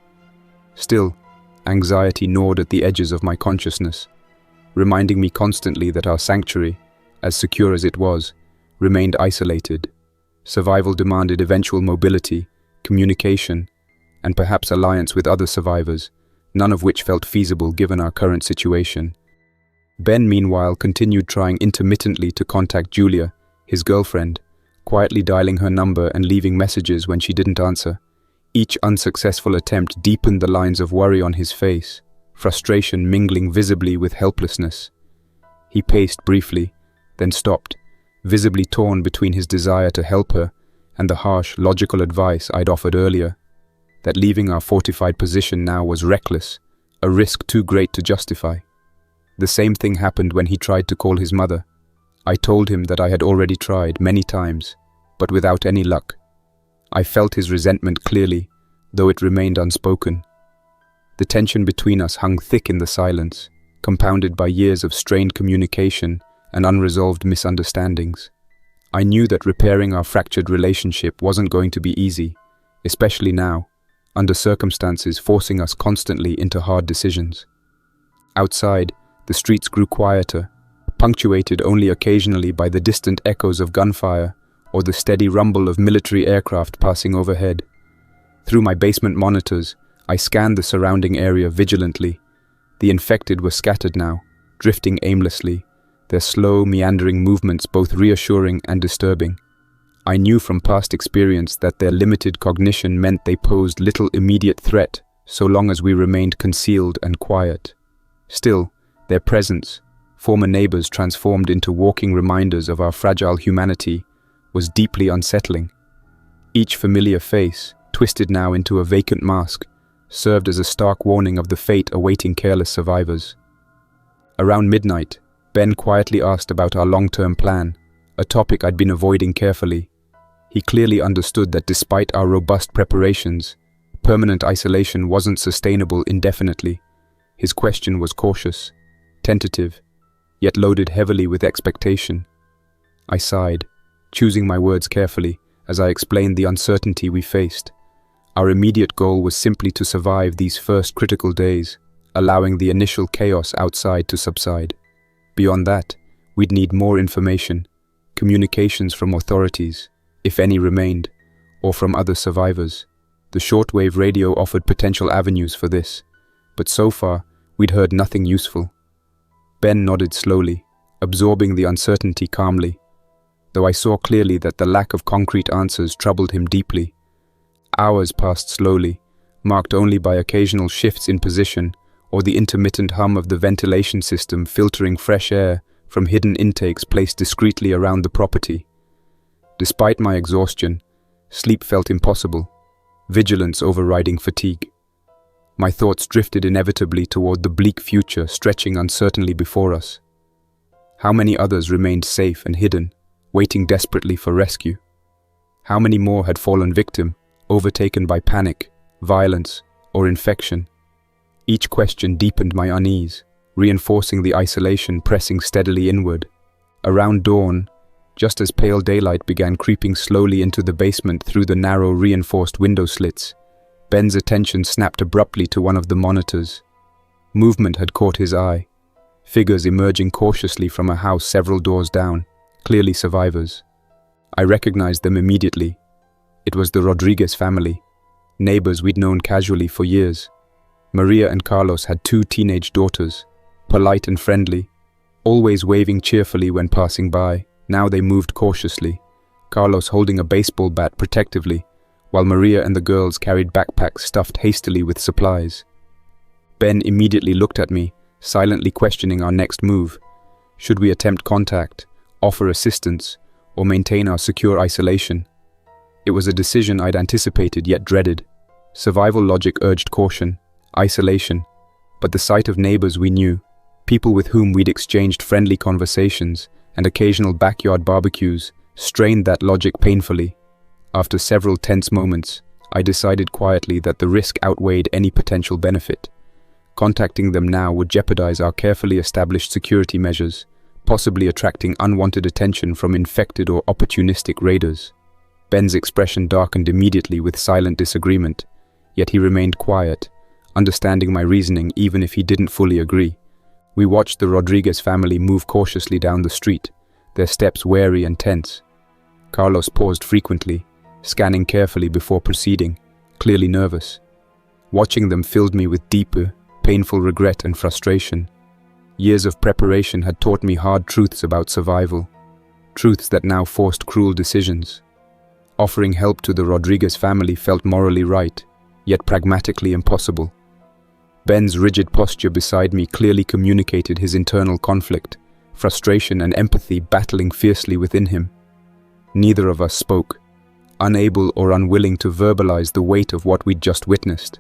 Speaker 1: Still, anxiety gnawed at the edges of my consciousness, reminding me constantly that our sanctuary, as secure as it was, remained isolated. Survival demanded eventual mobility, communication, and perhaps alliance with other survivors, none of which felt feasible given our current situation. Ben, meanwhile, continued trying intermittently to contact Julia, his girlfriend, quietly dialing her number and leaving messages when she didn't answer. Each unsuccessful attempt deepened the lines of worry on his face, frustration mingling visibly with helplessness. He paced briefly, then stopped, visibly torn between his desire to help her and the harsh, logical advice I'd offered earlier, that leaving our fortified position now was reckless, a risk too great to justify. The same thing happened when he tried to call his mother. I told him that I had already tried many times, but without any luck. I felt his resentment clearly, though it remained unspoken. The tension between us hung thick in the silence, compounded by years of strained communication and unresolved misunderstandings. I knew that repairing our fractured relationship wasn't going to be easy, especially now, under circumstances forcing us constantly into hard decisions. Outside, the streets grew quieter, punctuated only occasionally by the distant echoes of gunfire or the steady rumble of military aircraft passing overhead. Through my basement monitors, I scanned the surrounding area vigilantly. The infected were scattered now, drifting aimlessly, their slow, meandering movements both reassuring and disturbing. I knew from past experience that their limited cognition meant they posed little immediate threat so long as we remained concealed and quiet. Still, their presence, former neighbors transformed into walking reminders of our fragile humanity, was deeply unsettling. Each familiar face, twisted now into a vacant mask, served as a stark warning of the fate awaiting careless survivors. Around midnight, Ben quietly asked about our long-term plan, a topic I'd been avoiding carefully. He clearly understood that despite our robust preparations, permanent isolation wasn't sustainable indefinitely. His question was cautious, tentative, yet loaded heavily with expectation. I sighed, choosing my words carefully as I explained the uncertainty we faced. Our immediate goal was simply to survive these first critical days, allowing the initial chaos outside to subside. Beyond that, we'd need more information, communications from authorities, if any remained, or from other survivors. The shortwave radio offered potential avenues for this, but so far, we'd heard nothing useful. Ben nodded slowly, absorbing the uncertainty calmly, though I saw clearly that the lack of concrete answers troubled him deeply. Hours passed slowly, marked only by occasional shifts in position or the intermittent hum of the ventilation system filtering fresh air from hidden intakes placed discreetly around the property. Despite my exhaustion, sleep felt impossible, vigilance overriding fatigue. My thoughts drifted inevitably toward the bleak future stretching uncertainly before us. How many others remained safe and hidden, waiting desperately for rescue? How many more had fallen victim, overtaken by panic, violence, or infection? Each question deepened my unease, reinforcing the isolation pressing steadily inward. Around dawn, just as pale daylight began creeping slowly into the basement through the narrow reinforced window slits, Ben's attention snapped abruptly to one of the monitors. Movement had caught his eye. Figures emerging cautiously from a house several doors down, clearly survivors. I recognized them immediately. It was the Rodriguez family, neighbors we'd known casually for years. Maria and Carlos had 2 teenage daughters, polite and friendly, always waving cheerfully when passing by. Now they moved cautiously, Carlos holding a baseball bat protectively, while Maria and the girls carried backpacks stuffed hastily with supplies. Ben immediately looked at me, silently questioning our next move. Should we attempt contact, offer assistance, or maintain our secure isolation? It was a decision I'd anticipated yet dreaded. Survival logic urged caution, isolation, but the sight of neighbors we knew, people with whom we'd exchanged friendly conversations and occasional backyard barbecues, strained that logic painfully. After several tense moments, I decided quietly that the risk outweighed any potential benefit. Contacting them now would jeopardize our carefully established security measures, possibly attracting unwanted attention from infected or opportunistic raiders. Ben's expression darkened immediately with silent disagreement, yet he remained quiet, understanding my reasoning even if he didn't fully agree. We watched the Rodriguez family move cautiously down the street, their steps wary and tense. Carlos paused frequently, scanning carefully before proceeding, clearly nervous. Watching them filled me with deeper, painful regret and frustration. Years of preparation had taught me hard truths about survival, truths that now forced cruel decisions. Offering help to the Rodriguez family felt morally right, yet pragmatically impossible. Ben's rigid posture beside me clearly communicated his internal conflict, frustration and empathy battling fiercely within him. Neither of us spoke, unable or unwilling to verbalize the weight of what we'd just witnessed.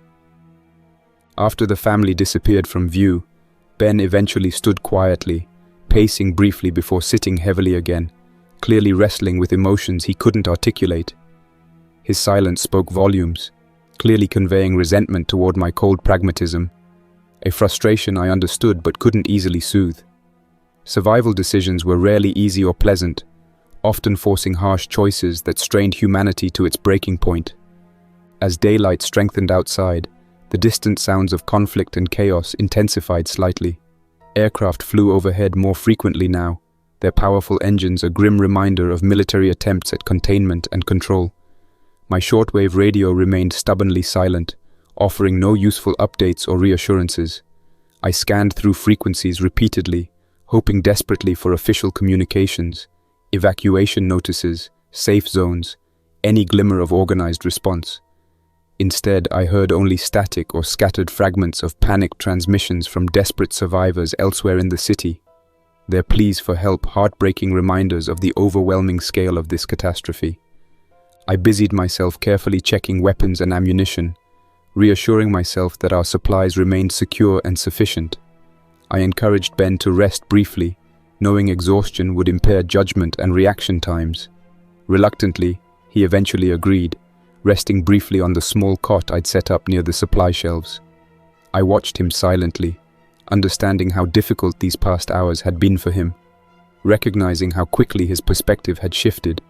Speaker 1: After the family disappeared from view, Ben eventually stood quietly, pacing briefly before sitting heavily again, clearly wrestling with emotions he couldn't articulate. His silence spoke volumes, clearly conveying resentment toward my cold pragmatism, a frustration I understood but couldn't easily soothe. Survival decisions were rarely easy or pleasant, often forcing harsh choices that strained humanity to its breaking point. As daylight strengthened outside, the distant sounds of conflict and chaos intensified slightly. Aircraft flew overhead more frequently now, their powerful engines a grim reminder of military attempts at containment and control. My shortwave radio remained stubbornly silent, offering no useful updates or reassurances. I scanned through frequencies repeatedly, hoping desperately for official communications, evacuation notices, safe zones, any glimmer of organized response. Instead, I heard only static or scattered fragments of panicked transmissions from desperate survivors elsewhere in the city, their pleas for help heartbreaking reminders of the overwhelming scale of this catastrophe. I busied myself carefully checking weapons and ammunition, reassuring myself that our supplies remained secure and sufficient. I encouraged Ben to rest briefly, knowing exhaustion would impair judgment and reaction times. Reluctantly, he eventually agreed, resting briefly on the small cot I'd set up near the supply shelves. I watched him silently, understanding how difficult these past hours had been for him, recognizing how quickly his perspective had shifted,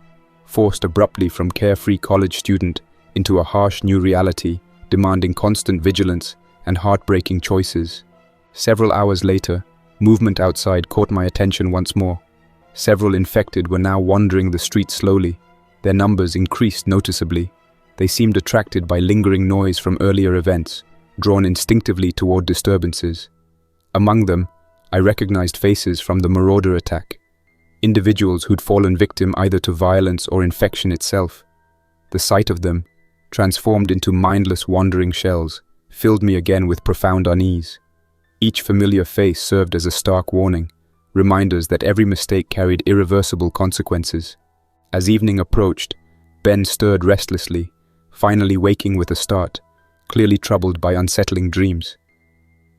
Speaker 1: forced abruptly from carefree college student into a harsh new reality, demanding constant vigilance and heartbreaking choices. Several hours later, movement outside caught my attention once more. Several infected were now wandering the street slowly. Their numbers increased noticeably. They seemed attracted by lingering noise from earlier events, drawn instinctively toward disturbances. Among them, I recognized faces from the marauder attack, individuals who'd fallen victim either to violence or infection itself. The sight of them, transformed into mindless wandering shells, filled me again with profound unease. Each familiar face served as a stark warning, reminders that every mistake carried irreversible consequences. As evening approached, Ben stirred restlessly, finally waking with a start, clearly troubled by unsettling dreams.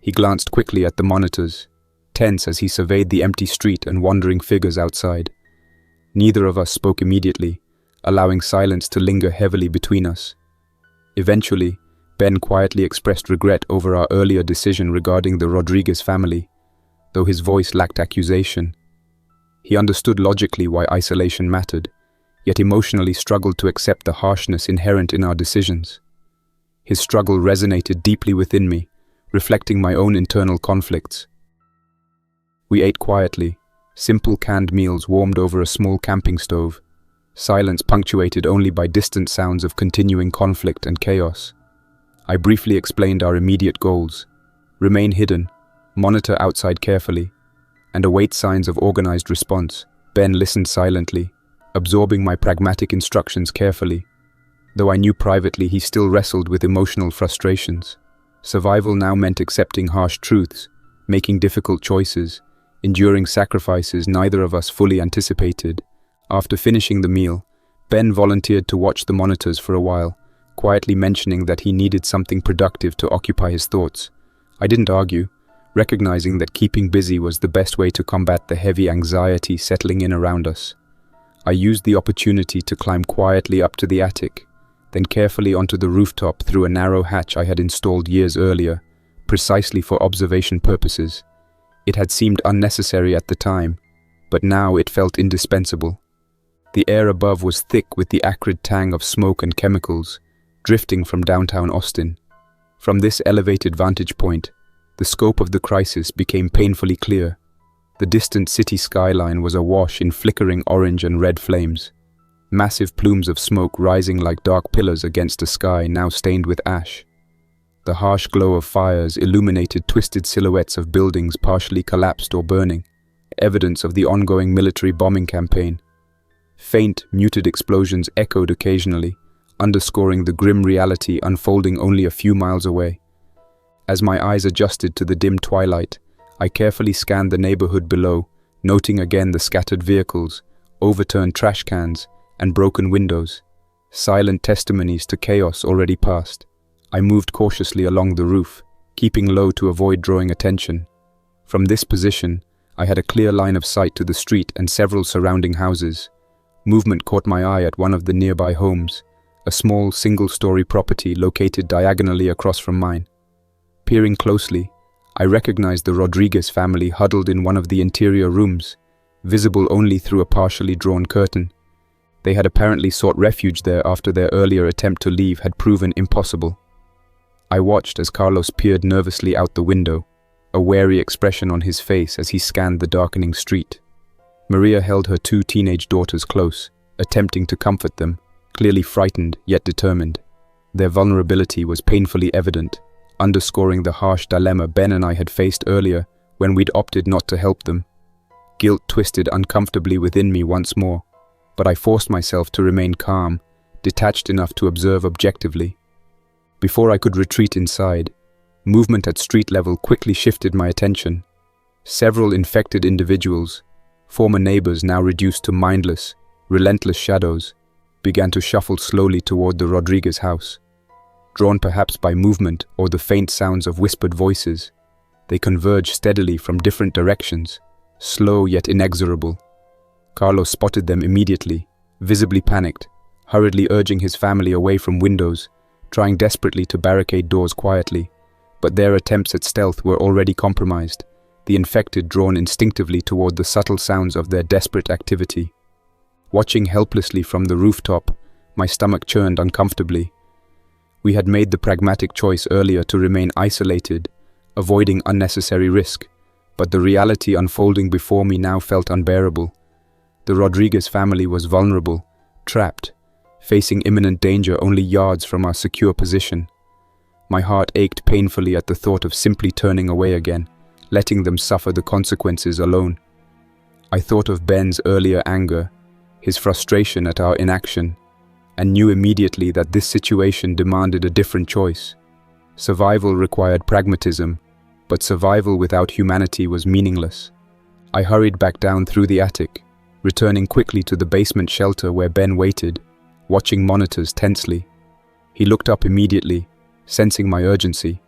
Speaker 1: He glanced quickly at the monitors, tense as he surveyed the empty street and wandering figures outside. Neither of us spoke immediately, allowing silence to linger heavily between us. Eventually, Ben quietly expressed regret over our earlier decision regarding the Rodriguez family, though his voice lacked accusation. He understood logically why isolation mattered, yet emotionally struggled to accept the harshness inherent in our decisions. His struggle resonated deeply within me, reflecting my own internal conflicts. We ate quietly, simple canned meals warmed over a small camping stove, silence punctuated only by distant sounds of continuing conflict and chaos. I briefly explained our immediate goals: remain hidden, monitor outside carefully, and await signs of organized response. Ben listened silently, absorbing my pragmatic instructions carefully. Though I knew privately he still wrestled with emotional frustrations. Survival now meant accepting harsh truths, making difficult choices, enduring sacrifices neither of us fully anticipated. After finishing the meal, Ben volunteered to watch the monitors for a while, quietly mentioning that he needed something productive to occupy his thoughts. I didn't argue, recognizing that keeping busy was the best way to combat the heavy anxiety settling in around us. I used the opportunity to climb quietly up to the attic, then carefully onto the rooftop through a narrow hatch I had installed years earlier, precisely for observation purposes. It had seemed unnecessary at the time, but now it felt indispensable. The air above was thick with the acrid tang of smoke and chemicals, drifting from downtown Austin. From this elevated vantage point, the scope of the crisis became painfully clear. The distant city skyline was awash in flickering orange and red flames, massive plumes of smoke rising like dark pillars against a sky now stained with ash. The harsh glow of fires illuminated twisted silhouettes of buildings partially collapsed or burning, evidence of the ongoing military bombing campaign. Faint, muted explosions echoed occasionally, underscoring the grim reality unfolding only a few miles away. As my eyes adjusted to the dim twilight, I carefully scanned the neighborhood below, noting again the scattered vehicles, overturned trash cans, and broken windows, silent testimonies to chaos already past. I moved cautiously along the roof, keeping low to avoid drawing attention. From this position, I had a clear line of sight to the street and several surrounding houses. Movement caught my eye at one of the nearby homes, a small single-story property located diagonally across from mine. Peering closely, I recognized the Rodriguez family huddled in one of the interior rooms, visible only through a partially drawn curtain. They had apparently sought refuge there after their earlier attempt to leave had proven impossible. I watched as Carlos peered nervously out the window, a wary expression on his face as he scanned the darkening street. Maria held her two teenage daughters close, attempting to comfort them, clearly frightened yet determined. Their vulnerability was painfully evident, underscoring the harsh dilemma Ben and I had faced earlier when we'd opted not to help them. Guilt twisted uncomfortably within me once more, but I forced myself to remain calm, detached enough to observe objectively. Before I could retreat inside, movement at street level quickly shifted my attention. Several infected individuals, former neighbors now reduced to mindless, relentless shadows, began to shuffle slowly toward the Rodriguez house. Drawn perhaps by movement or the faint sounds of whispered voices, they converged steadily from different directions, slow yet inexorable. Carlos spotted them immediately, visibly panicked, hurriedly urging his family away from windows, trying desperately to barricade doors quietly. But their attempts at stealth were already compromised, the infected drawn instinctively toward the subtle sounds of their desperate activity. Watching helplessly from the rooftop, my stomach churned uncomfortably. We had made the pragmatic choice earlier to remain isolated, avoiding unnecessary risk, but the reality unfolding before me now felt unbearable. The Rodriguez family was vulnerable, trapped, facing imminent danger only yards from our secure position. My heart ached painfully at the thought of simply turning away again, letting them suffer the consequences alone. I thought of Ben's earlier anger, his frustration at our inaction, and knew immediately that this situation demanded a different choice. Survival required pragmatism, but survival without humanity was meaningless. I hurried back down through the attic, returning quickly to the basement shelter where Ben waited, watching monitors tensely. He looked up immediately, sensing my urgency.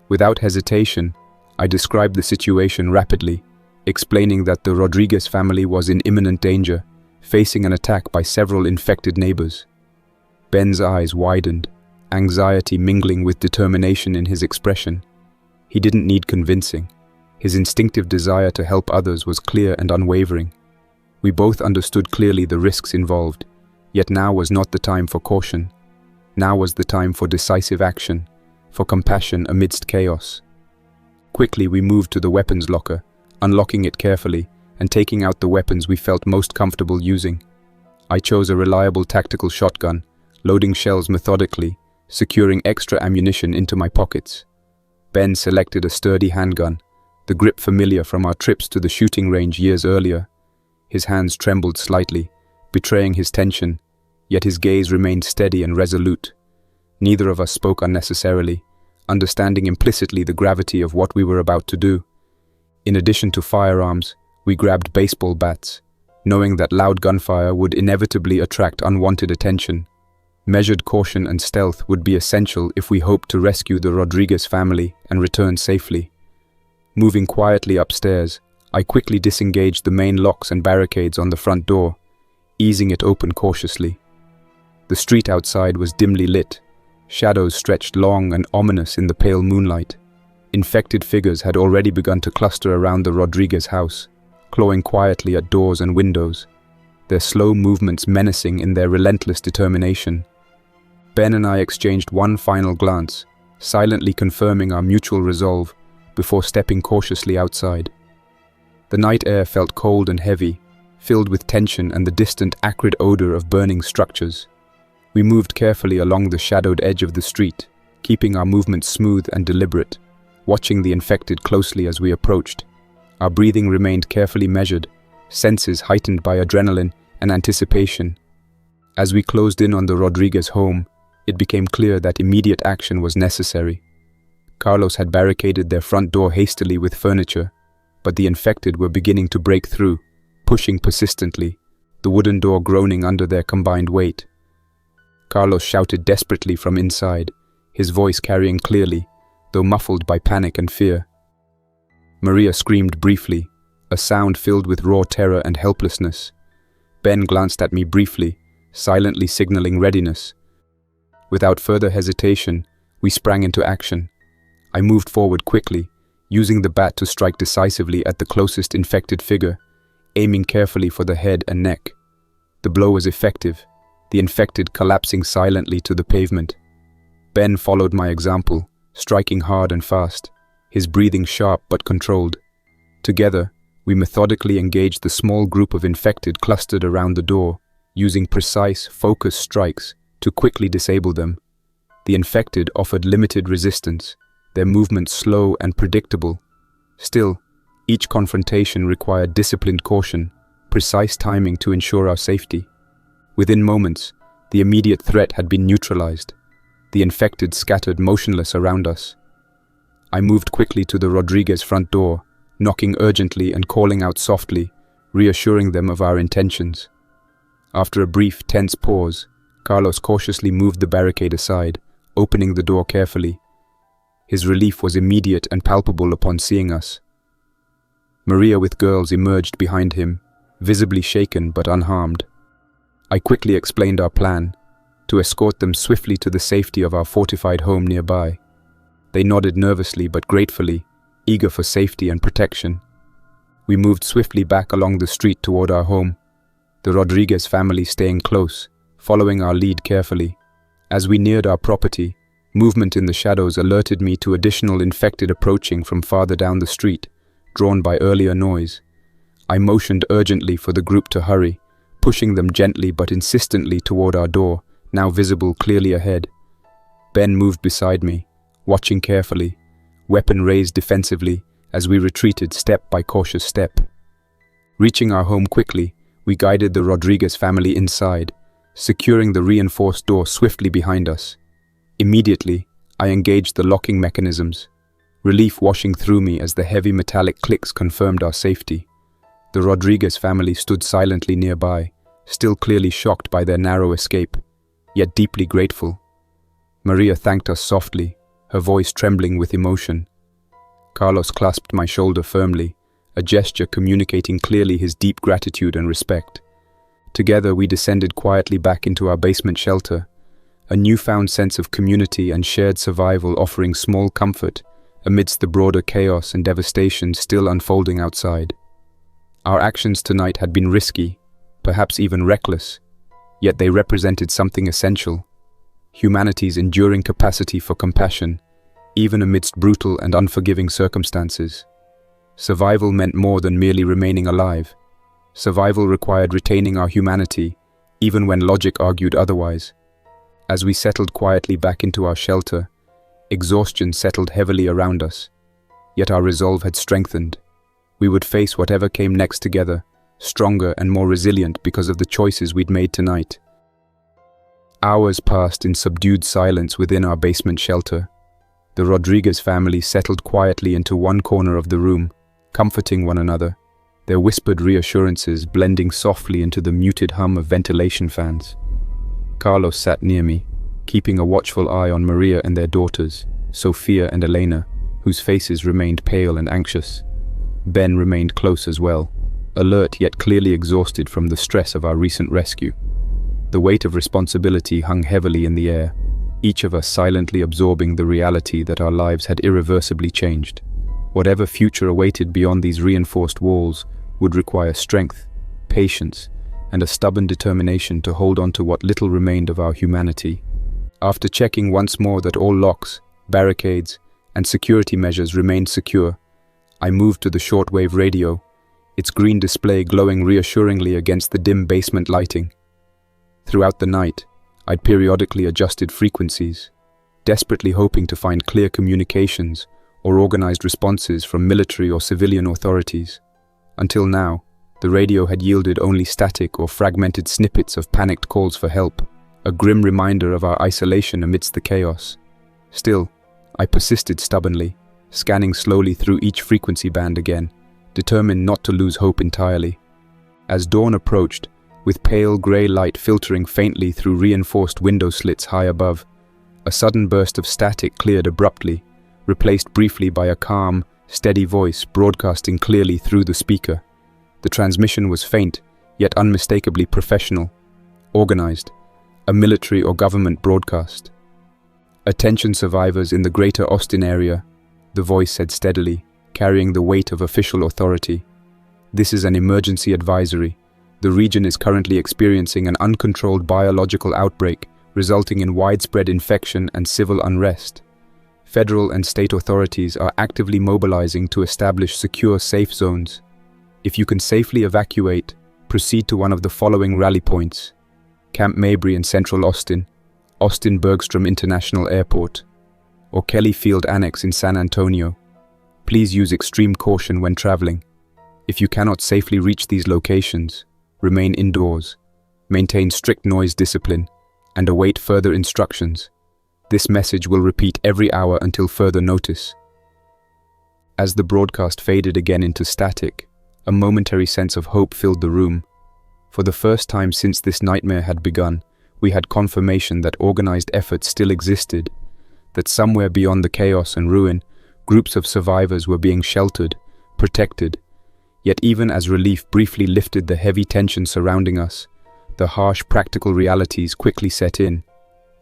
Speaker 1: Without hesitation, I described the situation rapidly, explaining that the Rodriguez family was in imminent danger, facing an attack by several infected neighbors. Ben's eyes widened, anxiety mingling with determination in his expression. He didn't need convincing. His instinctive desire to help others was clear and unwavering. We both understood clearly the risks involved, yet now was not the time for caution. Now was the time for decisive action, for compassion amidst chaos. Quickly we moved to the weapons locker, unlocking it carefully and taking out the weapons we felt most comfortable using. I chose a reliable tactical shotgun, loading shells methodically, securing extra ammunition into my pockets. Ben selected a sturdy handgun, the grip familiar from our trips to the shooting range years earlier. His hands trembled slightly, betraying his tension, yet his gaze remained steady and resolute. Neither of us spoke unnecessarily, understanding implicitly the gravity of what we were about to do. In addition to firearms, we grabbed baseball bats, knowing that loud gunfire would inevitably attract unwanted attention. Measured caution and stealth would be essential if we hoped to rescue the Rodriguez family and return safely. Moving quietly upstairs, I quickly disengaged the main locks and barricades on the front door, easing it open cautiously. The street outside was dimly lit. Shadows stretched long and ominous in the pale moonlight. Infected figures had already begun to cluster around the Rodriguez house, clawing quietly at doors and windows, their slow movements menacing in their relentless determination. Ben and I exchanged one final glance, silently confirming our mutual resolve before stepping cautiously outside. The night air felt cold and heavy, filled with tension and the distant acrid odor of burning structures. We moved carefully along the shadowed edge of the street, keeping our movements smooth and deliberate, watching the infected closely as we approached. Our breathing remained carefully measured, senses heightened by adrenaline and anticipation. As we closed in on the Rodriguez home, it became clear that immediate action was necessary. Carlos had barricaded their front door hastily with furniture, but the infected were beginning to break through, pushing persistently, the wooden door groaning under their combined weight. Carlos shouted desperately from inside, his voice carrying clearly, though muffled by panic and fear. Maria screamed briefly, a sound filled with raw terror and helplessness. Ben glanced at me briefly, silently signaling readiness. Without further hesitation, we sprang into action. I moved forward quickly, using the bat to strike decisively at the closest infected figure, aiming carefully for the head and neck. The blow was effective, the infected collapsing silently to the pavement. Ben followed my example, striking hard and fast, his breathing sharp but controlled. Together, we methodically engaged the small group of infected clustered around the door, using precise, focused strikes to quickly disable them. The infected offered limited resistance, their movements slow and predictable. Still, each confrontation required disciplined caution, precise timing to ensure our safety. Within moments, the immediate threat had been neutralized. The infected scattered motionless around us. I moved quickly to the Rodriguez front door, knocking urgently and calling out softly, reassuring them of our intentions. After a brief, tense pause, Carlos cautiously moved the barricade aside, opening the door carefully. His relief was immediate and palpable upon seeing us. Maria with girls emerged behind him, visibly shaken but unharmed. I quickly explained our plan, to escort them swiftly to the safety of our fortified home nearby. They nodded nervously but gratefully, eager for safety and protection. We moved swiftly back along the street toward our home, the Rodriguez family staying close, following our lead carefully. As we neared our property, movement in the shadows alerted me to additional infected approaching from farther down the street, drawn by earlier noise. I motioned urgently for the group to hurry, pushing them gently but insistently toward our door, now visible clearly ahead. Ben moved beside me, watching carefully, weapon raised defensively as we retreated step by cautious step. Reaching our home quickly, we guided the Rodriguez family inside, securing the reinforced door swiftly behind us. Immediately, I engaged the locking mechanisms, relief washing through me as the heavy metallic clicks confirmed our safety. The Rodriguez family stood silently nearby, still clearly shocked by their narrow escape, yet deeply grateful. Maria thanked us softly, her voice trembling with emotion. Carlos clasped my shoulder firmly, a gesture communicating clearly his deep gratitude and respect. Together we descended quietly back into our basement shelter, a newfound sense of community and shared survival offering small comfort amidst the broader chaos and devastation still unfolding outside. Our actions tonight had been risky, perhaps even reckless, yet they represented something essential: humanity's enduring capacity for compassion, even amidst brutal and unforgiving circumstances. Survival meant more than merely remaining alive. Survival required retaining our humanity, even when logic argued otherwise. As we settled quietly back into our shelter, exhaustion settled heavily around us, yet our resolve had strengthened. We would face whatever came next together, stronger and more resilient because of the choices we'd made tonight. Hours passed in subdued silence within our basement shelter. The Rodriguez family settled quietly into one corner of the room, comforting one another, their whispered reassurances blending softly into the muted hum of ventilation fans. Carlos sat near me, keeping a watchful eye on Maria and their daughters, Sofia and Elena, whose faces remained pale and anxious. Ben remained close as well, alert yet clearly exhausted from the stress of our recent rescue. The weight of responsibility hung heavily in the air, each of us silently absorbing the reality that our lives had irreversibly changed. Whatever future awaited beyond these reinforced walls would require strength, patience, and a stubborn determination to hold on to what little remained of our humanity. After checking once more that all locks, barricades, and security measures remained secure, I moved to the shortwave radio, its green display glowing reassuringly against the dim basement lighting. Throughout the night, I'd periodically adjusted frequencies, desperately hoping to find clear communications or organized responses from military or civilian authorities. Until now, the radio had yielded only static or fragmented snippets of panicked calls for help, a grim reminder of our isolation amidst the chaos. Still, I persisted stubbornly, scanning slowly through each frequency band again, determined not to lose hope entirely. As dawn approached, with pale grey light filtering faintly through reinforced window slits high above, a sudden burst of static cleared abruptly, replaced briefly by a calm, steady voice broadcasting clearly through the speaker. The transmission was faint, yet unmistakably professional, organized, a military or government broadcast. "Attention survivors in the greater Austin area," the voice said steadily, carrying the weight of official authority. "This is an emergency advisory. The region is currently experiencing an uncontrolled biological outbreak, resulting in widespread infection and civil unrest. Federal and state authorities are actively mobilizing to establish secure safe zones. If you can safely evacuate, proceed to one of the following rally points: Camp Mabry in central Austin, Austin Bergstrom International Airport, or Kelly Field Annex in San Antonio. Please use extreme caution when traveling. If you cannot safely reach these locations, remain indoors, maintain strict noise discipline, and await further instructions. This message will repeat every hour until further notice." As the broadcast faded again into static, a momentary sense of hope filled the room. For the first time since this nightmare had begun, we had confirmation that organized effort still existed, that somewhere beyond the chaos and ruin, groups of survivors were being sheltered, protected. Yet even as relief briefly lifted the heavy tension surrounding us, the harsh practical realities quickly set in.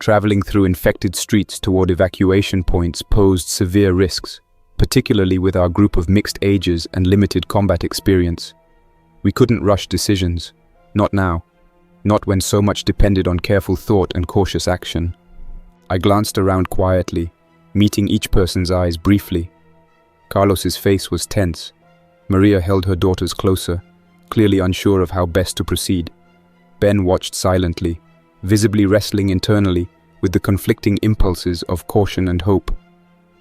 Speaker 1: Traveling through infected streets toward evacuation points posed severe risks, particularly with our group of mixed ages and limited combat experience. We couldn't rush decisions, not now, not when so much depended on careful thought and cautious action. I glanced around quietly, meeting each person's eyes briefly. Carlos's face was tense. Maria held her daughters closer, clearly unsure of how best to proceed. Ben watched silently, visibly wrestling internally with the conflicting impulses of caution and hope.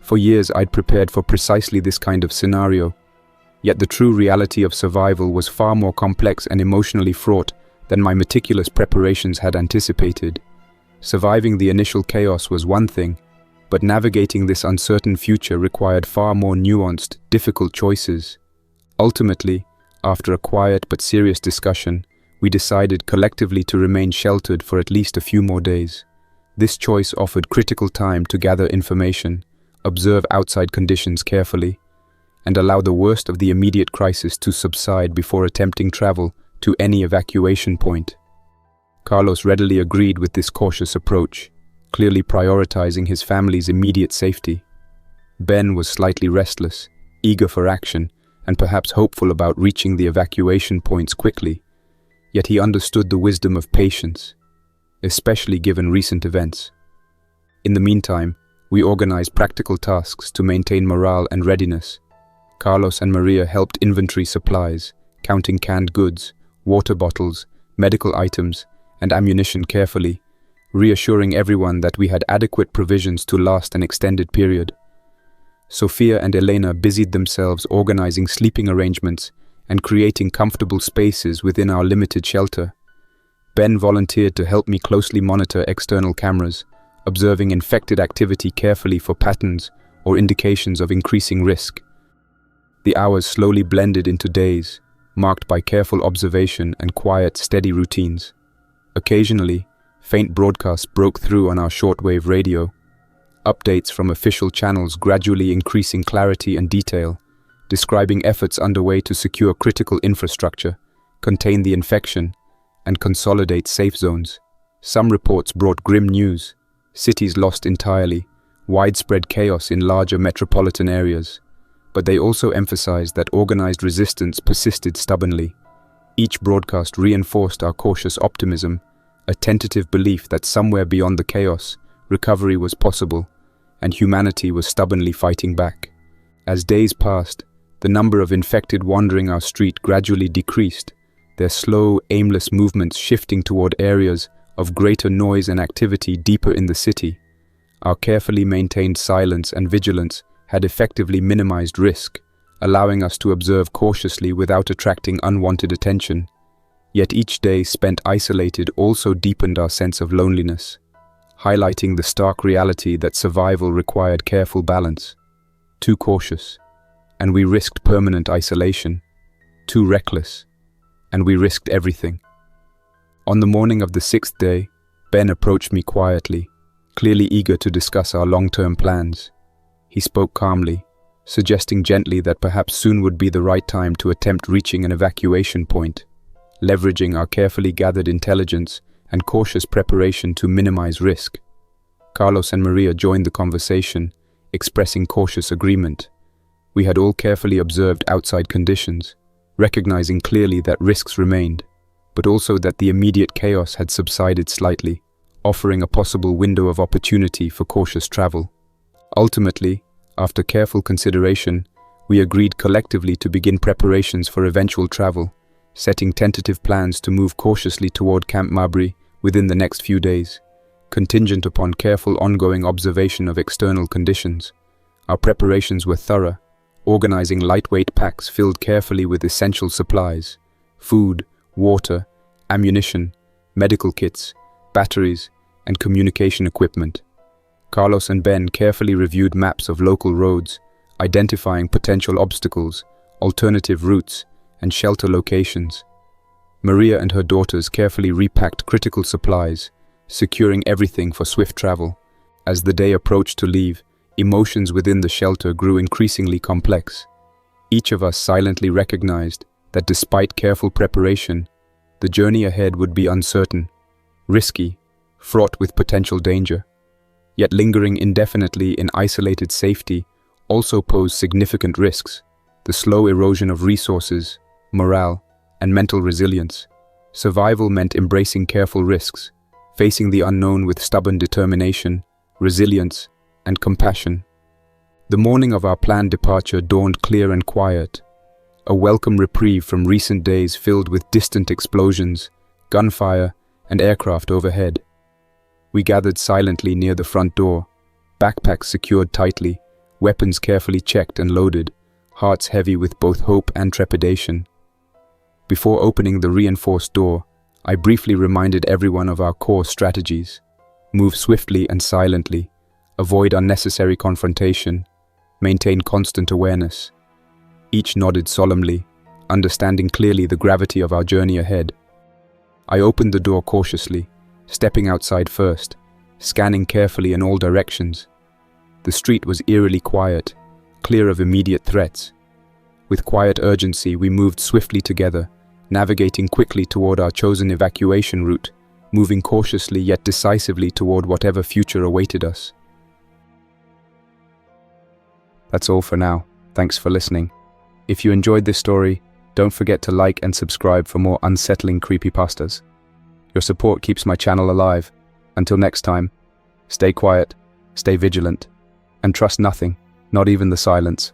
Speaker 1: For years I'd prepared for precisely this kind of scenario, yet the true reality of survival was far more complex and emotionally fraught than my meticulous preparations had anticipated. Surviving the initial chaos was one thing, but navigating this uncertain future required far more nuanced, difficult choices. Ultimately, after a quiet but serious discussion, we decided collectively to remain sheltered for at least a few more days. This choice offered critical time to gather information, observe outside conditions carefully, and allow the worst of the immediate crisis to subside before attempting travel to any evacuation point. Carlos readily agreed with this cautious approach, clearly prioritizing his family's immediate safety. Ben was slightly restless, eager for action, and perhaps hopeful about reaching the evacuation points quickly, yet he understood the wisdom of patience, especially given recent events. In the meantime, we organized practical tasks to maintain morale and readiness. Carlos and Maria helped inventory supplies, counting canned goods, water bottles, medical items, and ammunition carefully, reassuring everyone that we had adequate provisions to last an extended period. Sofia and Elena busied themselves organizing sleeping arrangements and creating comfortable spaces within our limited shelter. Ben volunteered to help me closely monitor external cameras, observing infected activity carefully for patterns or indications of increasing risk. The hours slowly blended into days, marked by careful observation and quiet, steady routines. Occasionally, faint broadcasts broke through on our shortwave radio, updates from official channels gradually increasing clarity and detail, describing efforts underway to secure critical infrastructure, contain the infection, and consolidate safe zones. Some reports brought grim news: cities lost entirely, widespread chaos in larger metropolitan areas. But they also emphasized that organized resistance persisted stubbornly. Each broadcast reinforced our cautious optimism, a tentative belief that somewhere beyond the chaos, recovery was possible, and humanity was stubbornly fighting back. As days passed, the number of infected wandering our street gradually decreased, their slow, aimless movements shifting toward areas of greater noise and activity deeper in the city. Our carefully maintained silence and vigilance had effectively minimized risk, allowing us to observe cautiously without attracting unwanted attention. Yet each day spent isolated also deepened our sense of loneliness, highlighting the stark reality that survival required careful balance. Too cautious, and we risked permanent isolation. Too reckless, and we risked everything. On the morning of the 6th day, Ben approached me quietly, clearly eager to discuss our long-term plans. He spoke calmly, suggesting gently that perhaps soon would be the right time to attempt reaching an evacuation point, leveraging our carefully gathered intelligence and cautious preparation to minimize risk. Carlos and Maria joined the conversation, expressing cautious agreement. We had all carefully observed outside conditions, recognizing clearly that risks remained, but also that the immediate chaos had subsided slightly, offering a possible window of opportunity for cautious travel. Ultimately, after careful consideration, we agreed collectively to begin preparations for eventual travel, setting tentative plans to move cautiously toward Camp Mabry within the next few days, contingent upon careful ongoing observation of external conditions. Our preparations were thorough, organizing lightweight packs filled carefully with essential supplies: food, water, ammunition, medical kits, batteries, and communication equipment. Carlos and Ben carefully reviewed maps of local roads, identifying potential obstacles, alternative routes, and shelter locations. Maria and her daughters carefully repacked critical supplies, securing everything for swift travel. As the day approached to leave, emotions within the shelter grew increasingly complex. Each of us silently recognized that despite careful preparation, the journey ahead would be uncertain, risky, fraught with potential danger. Yet lingering indefinitely in isolated safety also posed significant risks: the slow erosion of resources, morale, and mental resilience. Survival meant embracing careful risks, facing the unknown with stubborn determination, resilience, and compassion. The morning of our planned departure dawned clear and quiet, a welcome reprieve from recent days filled with distant explosions, gunfire, and aircraft overhead. We gathered silently near the front door, backpacks secured tightly, weapons carefully checked and loaded, hearts heavy with both hope and trepidation. Before opening the reinforced door, I briefly reminded everyone of our core strategies: move swiftly and silently, avoid unnecessary confrontation, maintain constant awareness. Each nodded solemnly, understanding clearly the gravity of our journey ahead. I opened the door cautiously, stepping outside first, scanning carefully in all directions. The street was eerily quiet, clear of immediate threats. With quiet urgency, we moved swiftly together, navigating quickly toward our chosen evacuation route, moving cautiously yet decisively toward whatever future awaited us. That's all for now. Thanks for listening. If you enjoyed this story, don't forget to like and subscribe for more unsettling creepypastas. Your support keeps my channel alive. Until next time, stay quiet, stay vigilant, and trust nothing, not even the silence.